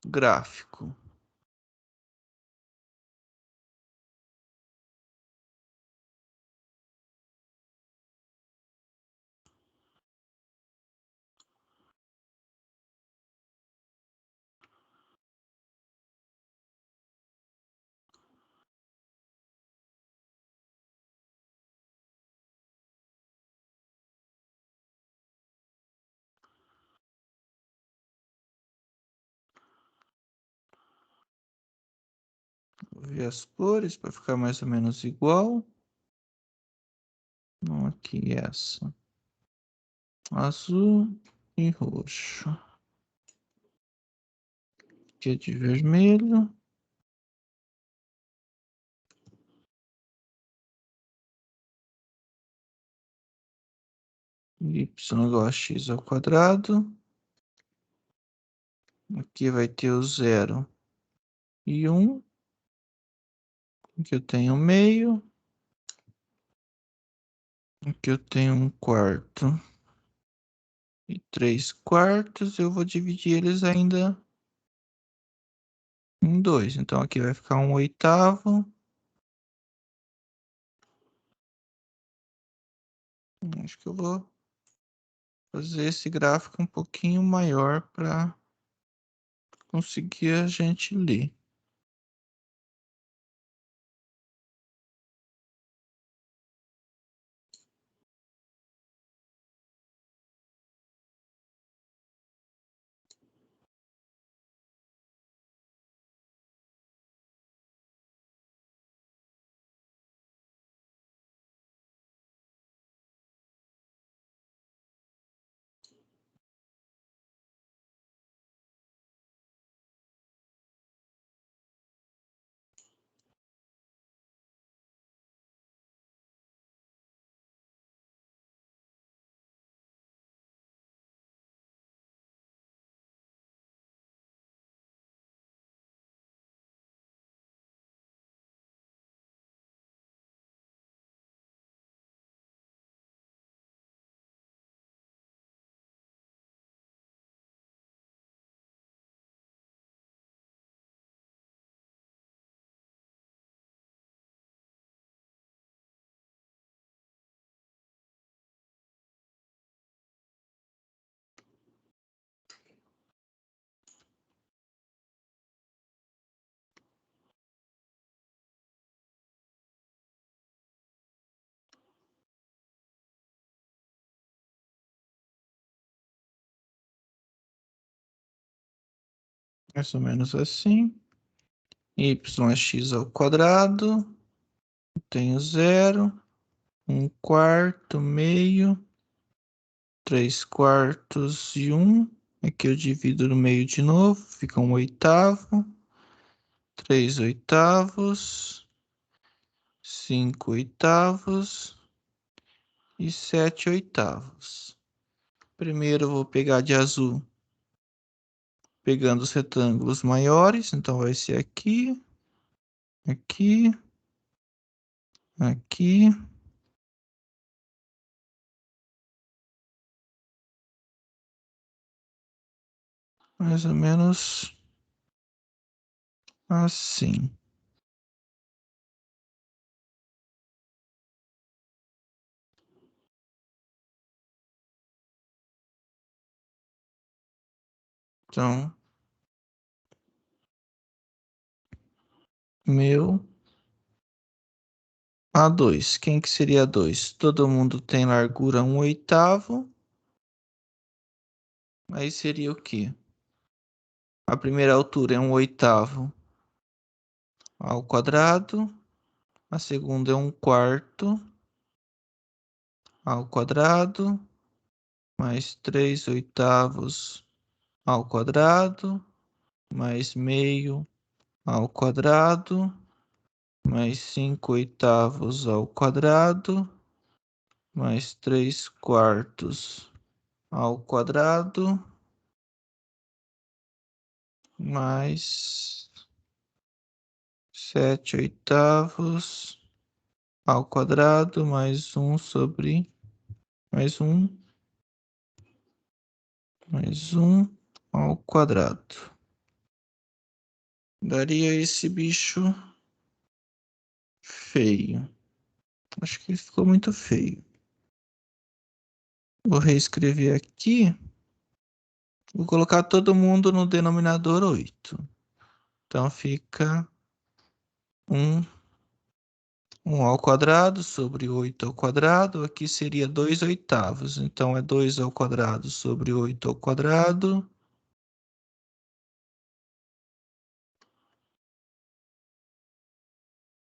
Speaker 1: gráfico. Vou ver as cores para ficar mais ou menos igual. Não, aqui essa. Azul e roxo. Aqui é de vermelho. Y igual a x ao quadrado. Aqui vai ter o 0 e 1. Aqui eu tenho meio. Aqui eu tenho 1/4 e 3/4. Eu vou dividir eles ainda em 2. Então aqui vai ficar 1/8. Acho que eu vou fazer esse gráfico um pouquinho maior para conseguir a gente ler. Mais ou menos assim. Y é x ao quadrado. Tenho 0. 1/4, meio. 3/4 e 1. Aqui eu divido no meio de novo. Fica 1/8. 3/8. 5/8. E 7/8. Primeiro eu vou pegar de azul, pegando os retângulos maiores. Então vai ser aqui, aqui, aqui. Mais ou menos assim. Então, meu A2. Quem que seria A2? Todo mundo tem largura 1/8. Aí seria o quê? A primeira altura é 1/8 ao quadrado. A segunda é 1/4 ao quadrado. Mais 3/8 ao quadrado. Mais meio ao quadrado. Mais 5/8 ao quadrado. Mais 3/4 ao quadrado. Mais 7/8 ao quadrado, mais 1 sobre mais 1 ao quadrado. Daria esse bicho feio. Acho que ficou muito feio. Vou reescrever aqui. Vou colocar todo mundo no denominador 8. Então fica 1 ao quadrado sobre 8 ao quadrado. Aqui seria 2/8. Então é 2 ao quadrado sobre 8 ao quadrado.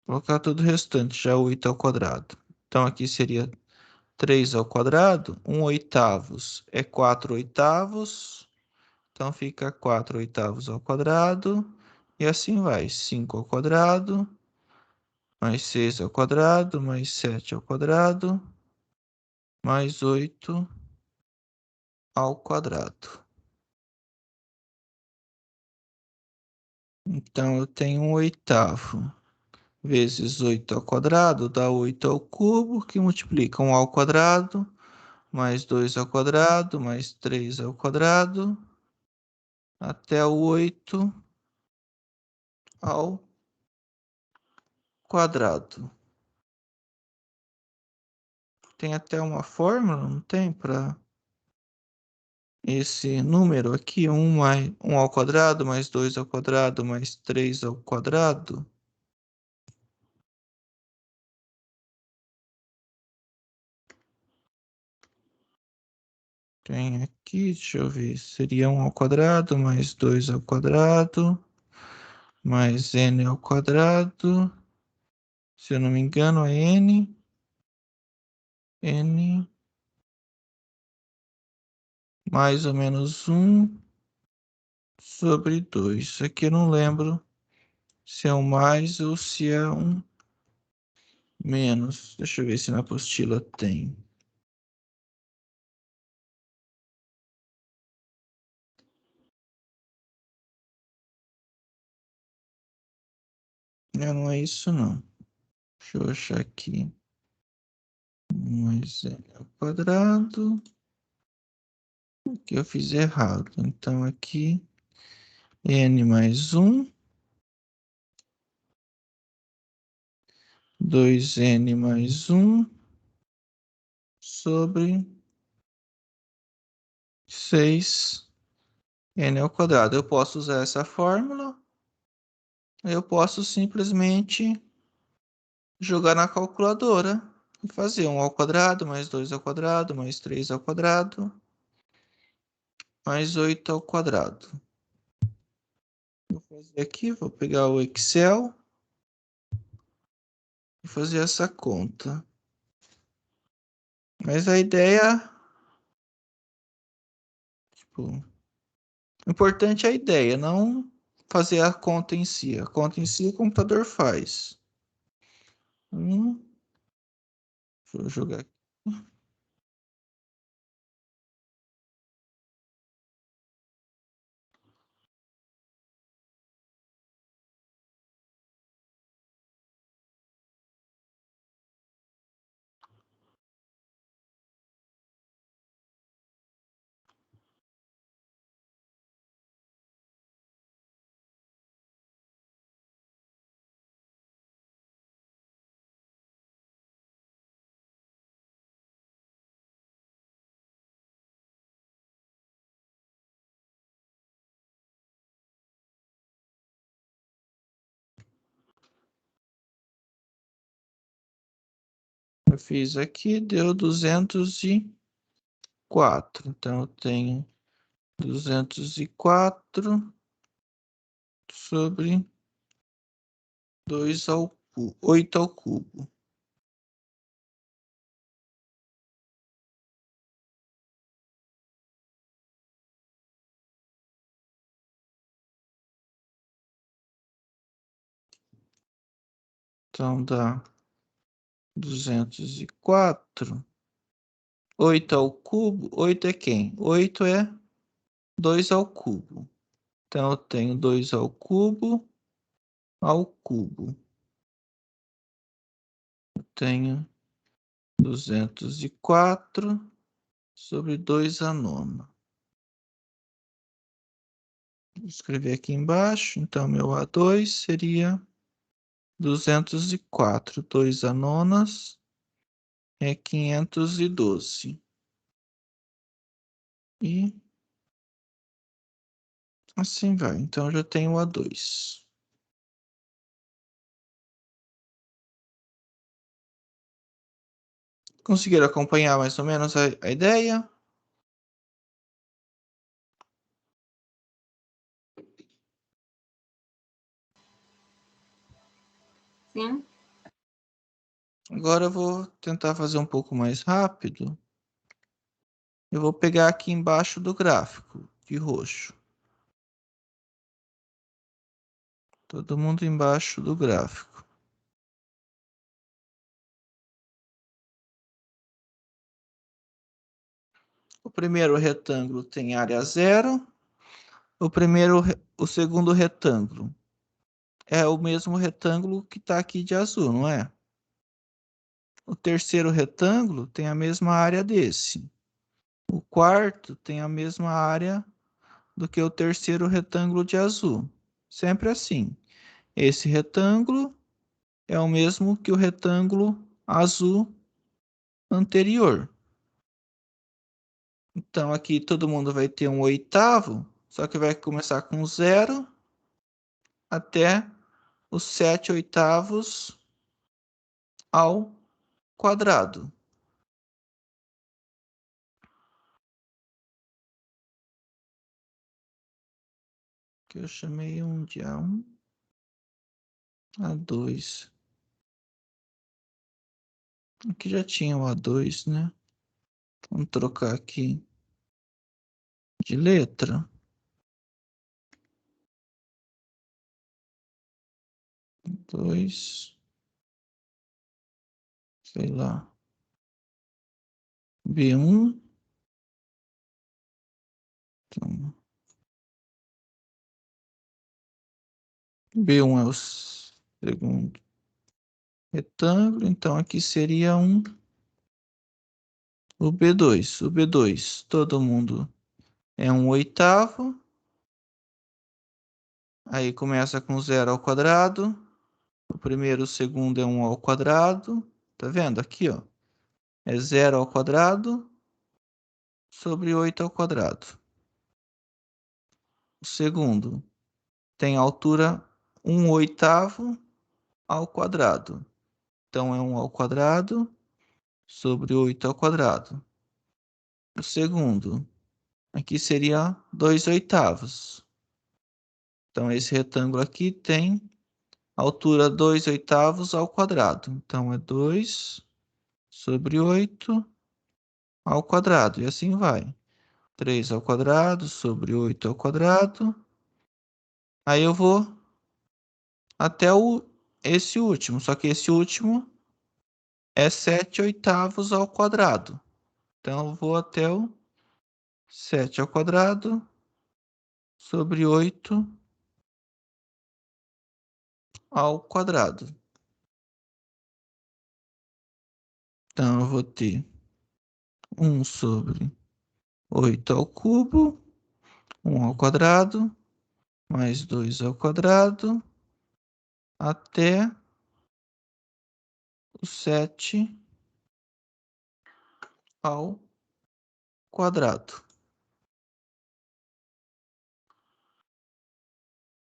Speaker 1: Vou colocar todo o restante, já 8 ao quadrado. Então aqui seria 3 ao quadrado. 1/8 é 4/8. Então fica 4/8 ao quadrado. E assim vai. 5 ao quadrado. Mais 6 ao quadrado. Mais 7 ao quadrado. Mais 8 ao quadrado. Então eu tenho 1/8 vezes 8 ao quadrado dá 8 ao cubo, que multiplica 1 ao quadrado, mais 2 ao quadrado, mais 3 ao quadrado, até o 8 ao quadrado. Tem até uma fórmula, não tem? Para esse número aqui, 1 ao quadrado, mais 2 ao quadrado, mais 3 ao quadrado. Tem aqui, deixa eu ver, seria 1 ao quadrado, mais 2 ao quadrado, mais n ao quadrado. Se eu não me engano, é n mais ou menos 1 sobre 2. Aqui eu não lembro se é um mais ou se é um menos. Deixa eu ver se na apostila tem. Não é isso não. Deixa eu achar aqui. Mais n ao quadrado. Aqui eu fiz errado. Então aqui n mais 1. 2n mais 1 sobre 6n ao quadrado. Eu posso usar essa fórmula. Eu posso simplesmente jogar na calculadora e fazer 1 ao quadrado, mais 2 ao quadrado, mais 3 ao quadrado, mais 8 ao quadrado. Vou fazer aqui, vou pegar o Excel e fazer essa conta. Mas a ideia, tipo, o importante é a ideia, não fazer a conta em si. A conta em si o computador faz. Deixa eu jogar aqui. Eu fiz aqui, deu 204. Então, eu tenho 204 sobre 8 ao cubo. Então, dá 204. 8 ao cubo. 8 é quem? 8 é 2 ao cubo. Então, eu tenho 2 ao cubo. Eu tenho 204 sobre 2 à nona. Vou escrever aqui embaixo. Então, meu A2 seria 204. 2 à nonas é 512. E assim vai. Então, eu já tenho o A2. Conseguiram acompanhar mais ou menos a ideia?
Speaker 3: Sim.
Speaker 1: Agora eu vou tentar fazer um pouco mais rápido. Eu vou pegar aqui embaixo do gráfico, de roxo. Todo mundo embaixo do gráfico. O primeiro retângulo tem área 0. O segundo retângulo é o mesmo retângulo que está aqui de azul, não é? O terceiro retângulo tem a mesma área desse. O quarto tem a mesma área do que o terceiro retângulo de azul. Sempre assim. Esse retângulo é o mesmo que o retângulo azul anterior. Então, aqui todo mundo vai ter um oitavo, só que vai começar com 0 até os 7 oitavos ao quadrado. Que eu chamei um de A1, A2. Aqui já tinha o A2, né? Vamos trocar aqui de letra. 2, sei lá, B1. Então, B1 é o segundo retângulo, então aqui seria o B2. O B2, todo mundo é um oitavo. Aí começa com 0 ao quadrado. O primeiro, o segundo é 1 ao quadrado. Tá vendo? Aqui, ó. É 0 ao quadrado sobre 8 ao quadrado. O segundo tem altura 1 oitavo ao quadrado. Então, é 1 ao quadrado sobre 8 ao quadrado. O segundo, aqui seria 2 oitavos. Então, esse retângulo aqui tem altura 2/8 ao quadrado. Então, é 2 sobre 8 ao quadrado. E assim vai. 3 ao quadrado sobre 8 ao quadrado. Aí eu vou até esse último. Só que esse último é 7/8 ao quadrado. Então, eu vou até o 7 ao quadrado sobre 8 ao quadrado. Então, eu vou ter 1 sobre 8 ao cubo, 1 ao quadrado, mais 2 ao quadrado, até o 7 ao quadrado.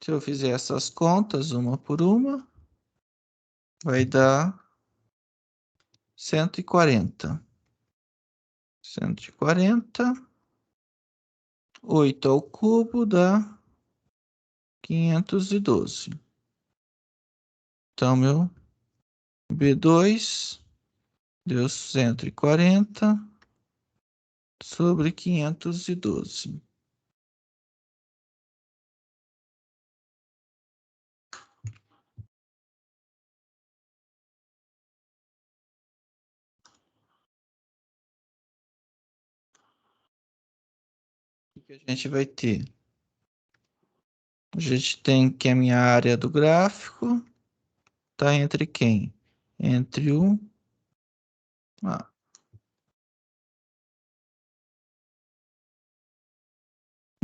Speaker 1: Se eu fizer essas contas, uma por uma, vai dar 140. 140. 8 ao cubo dá 512. Então, meu B2 deu 140 sobre 512. O que a gente vai ter? A gente tem que a minha área do gráfico está entre quem? Entre o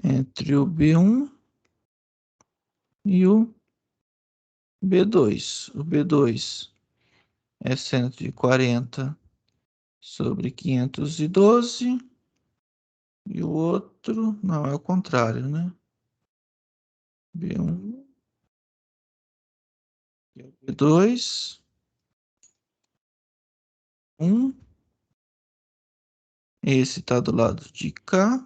Speaker 1: entre o B1 e o B2. O B2 é 140 sobre 512 e o outro, não, é o contrário, né? B1 e o B2, 1. Esse está do lado de cá.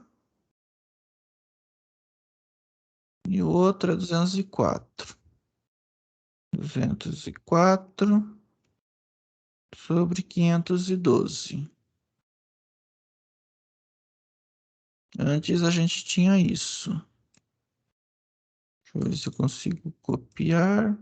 Speaker 1: E o outro é 204. 204 sobre 512. Antes a gente tinha isso. Deixa eu ver se eu consigo copiar.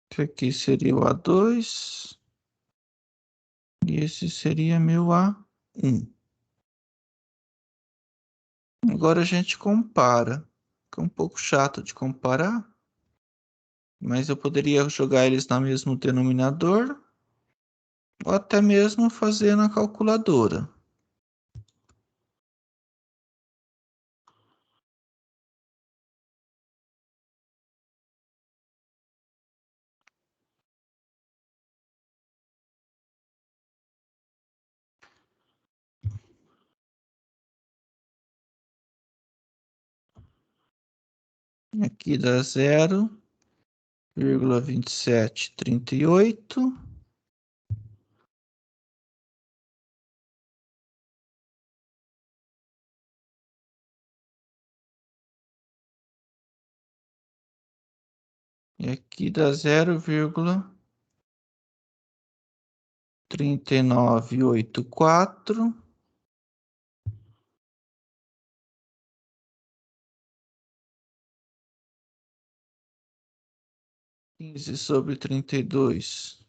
Speaker 1: Esse aqui seria o A2. E esse seria meu A1. Agora a gente compara. Fica um pouco chato de comparar. Mas eu poderia jogar eles no mesmo denominador. Ou até mesmo fazer na calculadora. Aqui dá 0,2738. E aqui dá 0,3984. 15 sobre 32.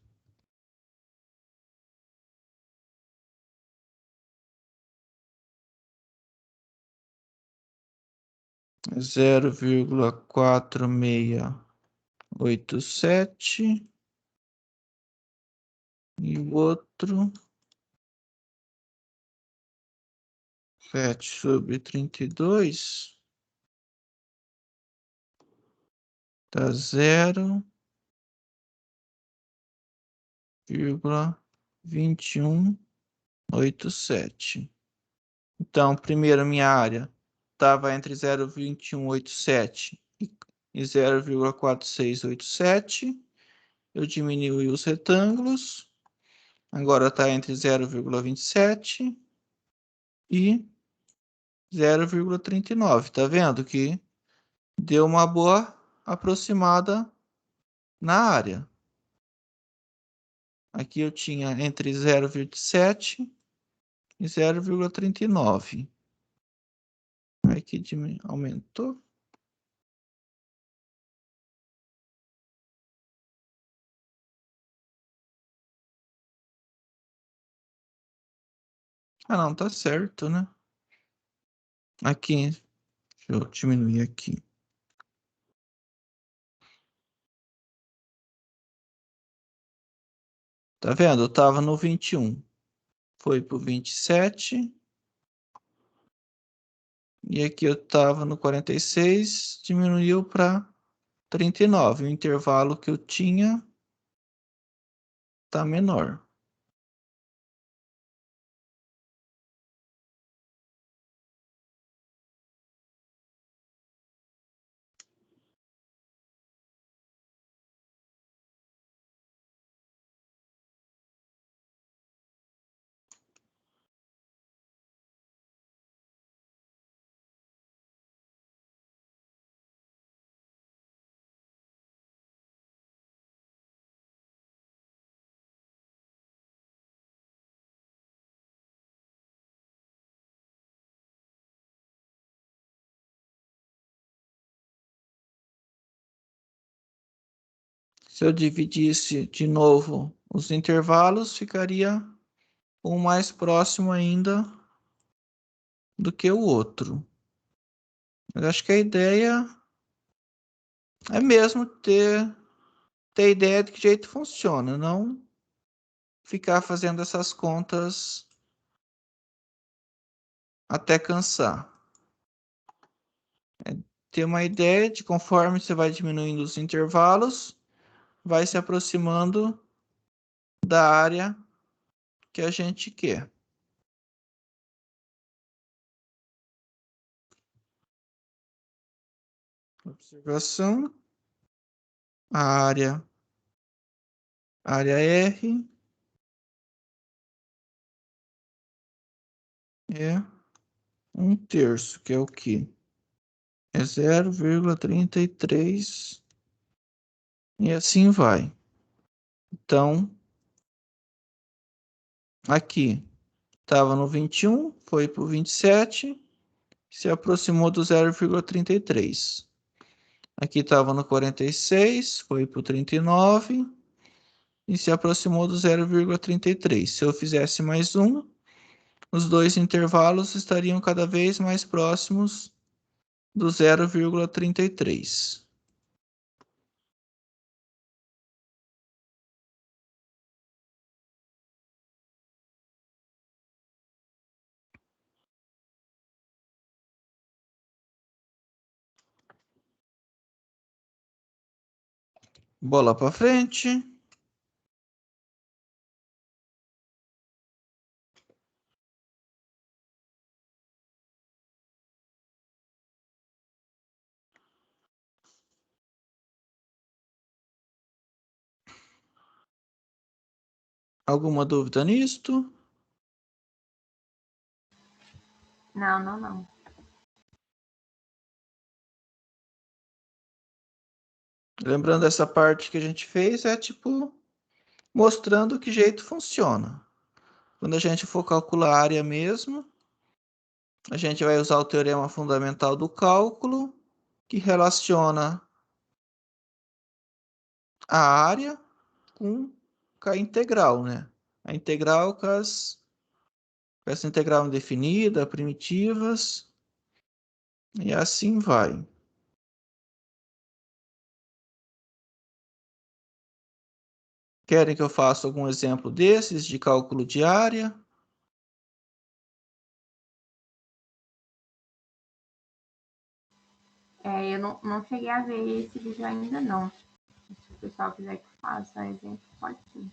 Speaker 1: 0,4687. E o outro 7/32 dá 0,2187. Então, primeiro, minha área estava entre 0,2187 e 0,4687. Eu diminui os retângulos. Agora está entre 0,27 e 0,39. Tá vendo que deu uma boa aproximada na área. Aqui eu tinha entre 0,27 e 0,39. Aqui aumentou. Ah, não, tá certo, né? Aqui, deixa eu diminuir aqui. Tá vendo? Eu tava no 21. Foi pro 27. E aqui eu tava no 46, diminuiu para 39. O intervalo que eu tinha tá menor. Se eu dividisse de novo os intervalos, ficaria um mais próximo ainda do que o outro. Mas acho que a ideia é mesmo ter ideia de que jeito funciona, não ficar fazendo essas contas até cansar. É ter uma ideia de conforme você vai diminuindo os intervalos, vai se aproximando da área que a gente quer. Observação. A área R é 1/3, que é o quê? É 0,33 e assim vai. Então, aqui estava no 21, foi para o 27, se aproximou do 0,33. Aqui estava no 46, foi para o 39 e se aproximou do 0,33. Se eu fizesse mais um, os dois intervalos estariam cada vez mais próximos do 0,33. Bola para frente. Alguma dúvida nisto?
Speaker 3: Não.
Speaker 1: Lembrando, essa parte que a gente fez é tipo mostrando que jeito funciona. Quando a gente for calcular a área mesmo, a gente vai usar o teorema fundamental do cálculo, que relaciona a área com a integral, né? A integral com essa integral indefinida, primitivas, e assim vai. Querem que eu faça algum exemplo desses de cálculo de área?
Speaker 3: Eu não cheguei a ver esse vídeo ainda, não. Se o pessoal quiser que faça exemplo, pode sim.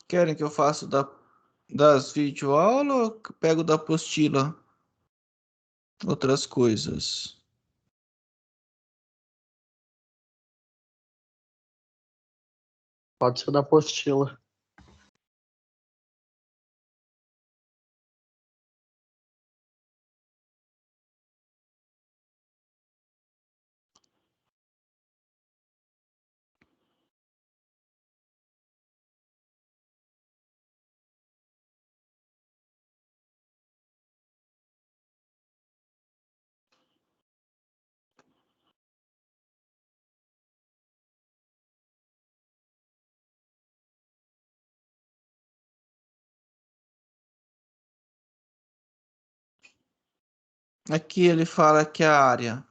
Speaker 1: Querem que eu faça das videoaulas ou que pego da apostila outras coisas?
Speaker 2: Pode ser da apostila.
Speaker 1: Aqui ele fala que a área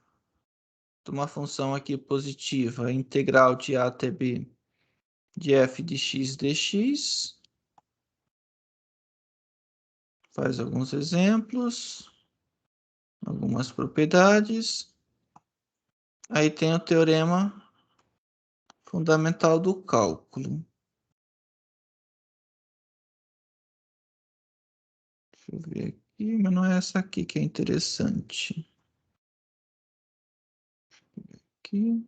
Speaker 1: de uma função aqui positiva, integral de a até b de f de x dx. Faz alguns exemplos, algumas propriedades. Aí tem o teorema fundamental do cálculo. Deixa eu ver aqui, mas não é essa aqui que é interessante. Aqui.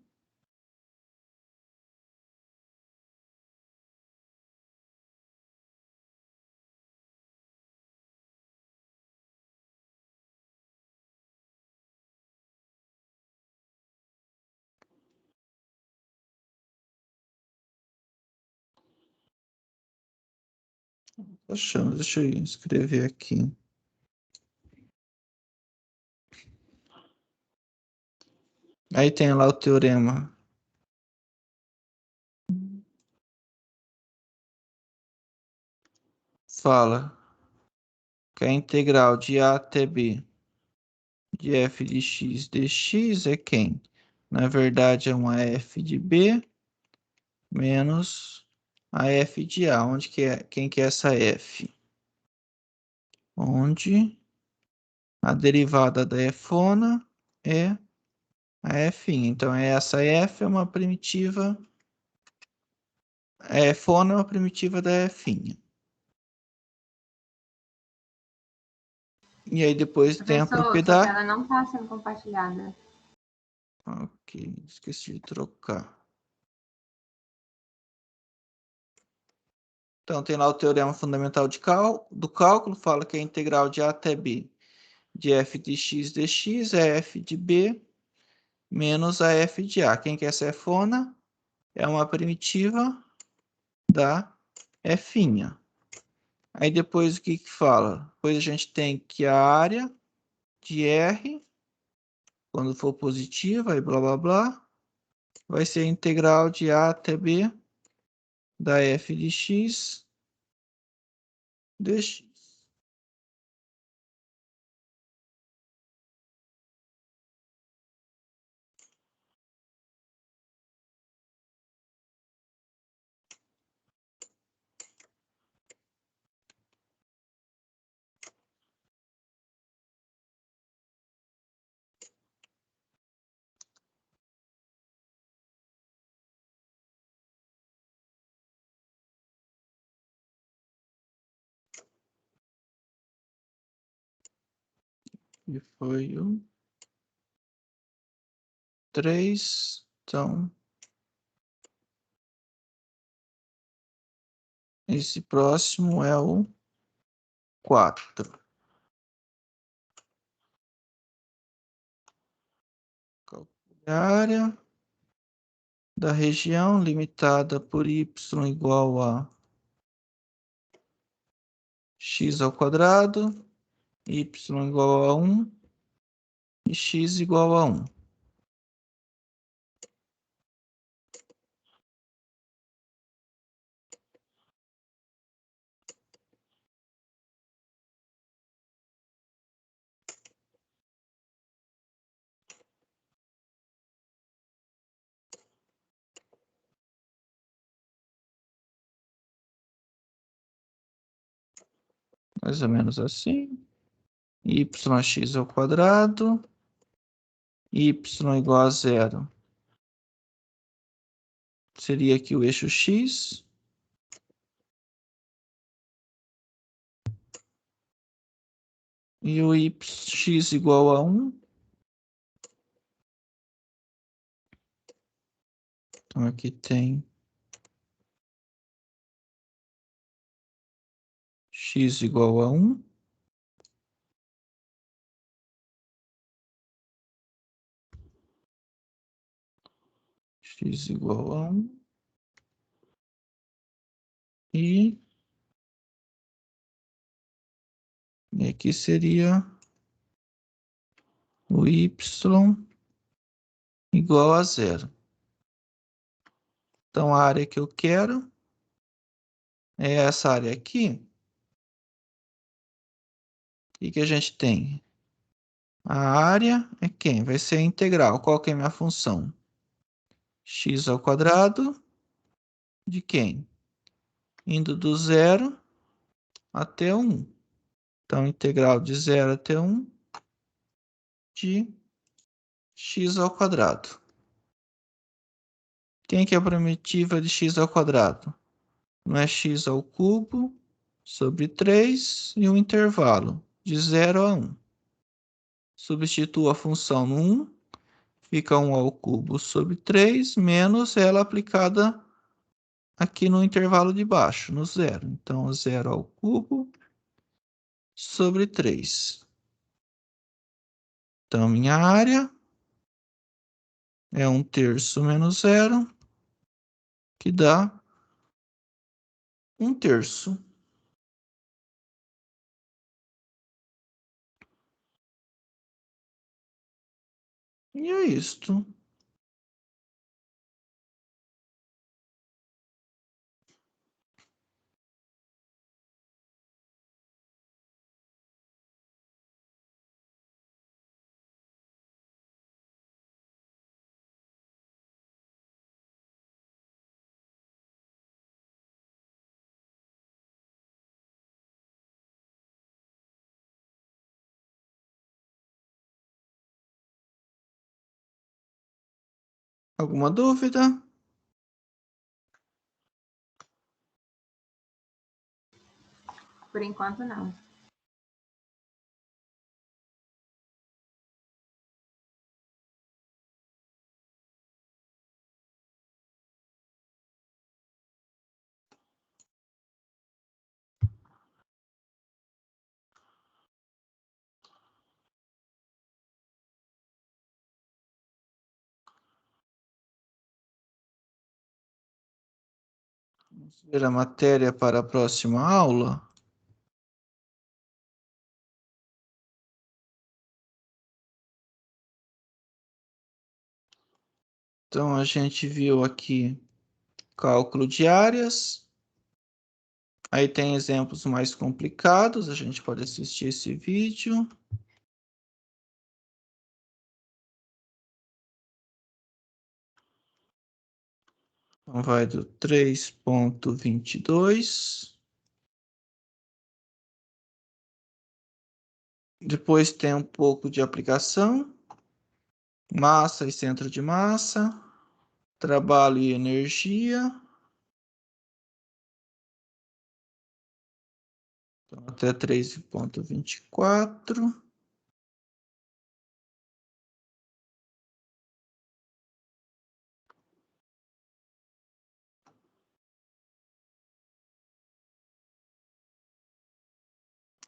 Speaker 1: Achando, deixa eu escrever aqui. Aí tem lá o teorema. Fala que a integral de a até b de f de x dx é quem? Na verdade, é uma f de b menos a f de a. Onde que é? Quem que é essa f? Onde a derivada da fona é a f. Então, essa f é uma primitiva. A fona é uma primitiva da f. E aí depois tem a
Speaker 3: Professor, sua
Speaker 1: propriedade.
Speaker 3: tela não está sendo compartilhada.
Speaker 1: Ok, esqueci de trocar. Então, tem lá o teorema fundamental do cálculo, fala que a integral de a até b de f de x dx é f de b menos a f de a. Quem que é essa fona? É uma primitiva da f. Aí depois o que que fala? Depois a gente tem que a área de R, quando for positiva, e blá blá blá, vai ser a integral de a até b da f de x dx. E foi o 3. Então, esse próximo é o 4. Calcule a área da região limitada por y igual a x ao quadrado, y igual a 1 e x igual a 1. Mais ou menos assim. Yx ao quadrado, y igual a 0. Seria aqui o eixo x. E o x igual a 1. Então, aqui tem x igual a 1. X igual a 1. E aqui seria o y igual a 0. Então, a área que eu quero é essa área aqui. O que a gente tem? A área é quem? Vai ser a integral. Qual que é a minha função? X ao quadrado de quem? Indo do 0 até 1. Então, integral de 0 até 1 de x ao quadrado. Quem que é a primitiva de x ao quadrado? Não é x ao cubo sobre 3 e um intervalo de 0 a 1. Substitua a função no 1, fica 1 ao cubo sobre 3, menos ela aplicada aqui no intervalo de baixo, no 0. Então, 0 ao cubo sobre 3. Então, minha área é 1/3 menos 0, que dá 1/3. E é isto. Alguma dúvida?
Speaker 3: Por enquanto, não.
Speaker 1: Vamos ver a matéria para a próxima aula. Então, a gente viu aqui cálculo de áreas. Aí tem exemplos mais complicados, a gente pode assistir esse vídeo. Então, vai do 3.22. Depois tem um pouco de aplicação. Massa e centro de massa. Trabalho e energia. Então, até 3.24.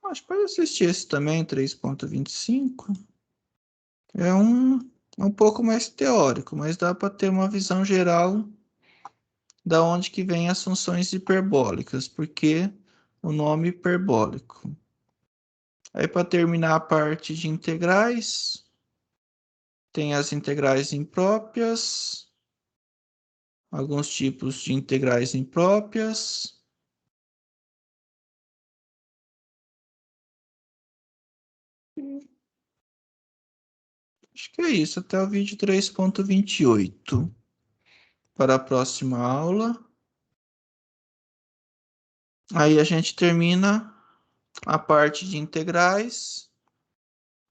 Speaker 1: Acho que pode assistir esse também, 3.25. É um pouco mais teórico, mas dá para ter uma visão geral da onde que vem as funções hiperbólicas, porque o nome hiperbólico. Aí, para terminar a parte de integrais, tem as integrais impróprias, alguns tipos de integrais impróprias. Acho que é isso, até o vídeo 3.28. Para a próxima aula. Aí a gente termina a parte de integrais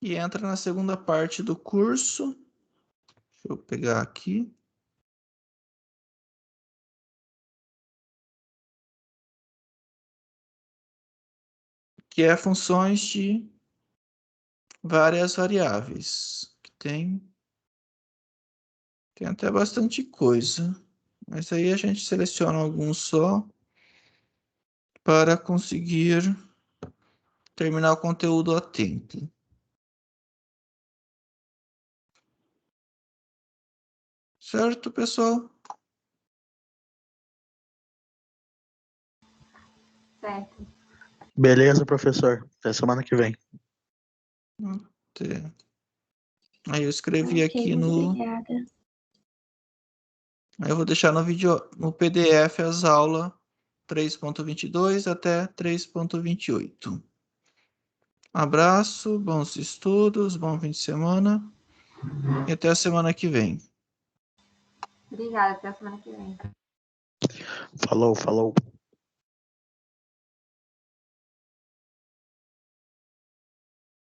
Speaker 1: e entra na segunda parte do curso. Deixa eu pegar aqui. Que é funções de várias variáveis. Que tem até bastante coisa. Mas aí a gente seleciona alguns só para conseguir terminar o conteúdo a tempo. Certo, pessoal?
Speaker 3: Certo.
Speaker 2: Beleza, professor. Até semana que vem.
Speaker 1: Até. Aí eu escrevi
Speaker 4: Ok,
Speaker 1: aqui
Speaker 4: muito
Speaker 1: no...
Speaker 4: obrigada.
Speaker 1: Aí eu vou deixar no vídeo, no PDF as aulas 3.22 até 3.28. Abraço, bons estudos, bom fim de semana e até a semana que vem.
Speaker 3: Obrigada, até a semana que vem.
Speaker 2: Falou, falou.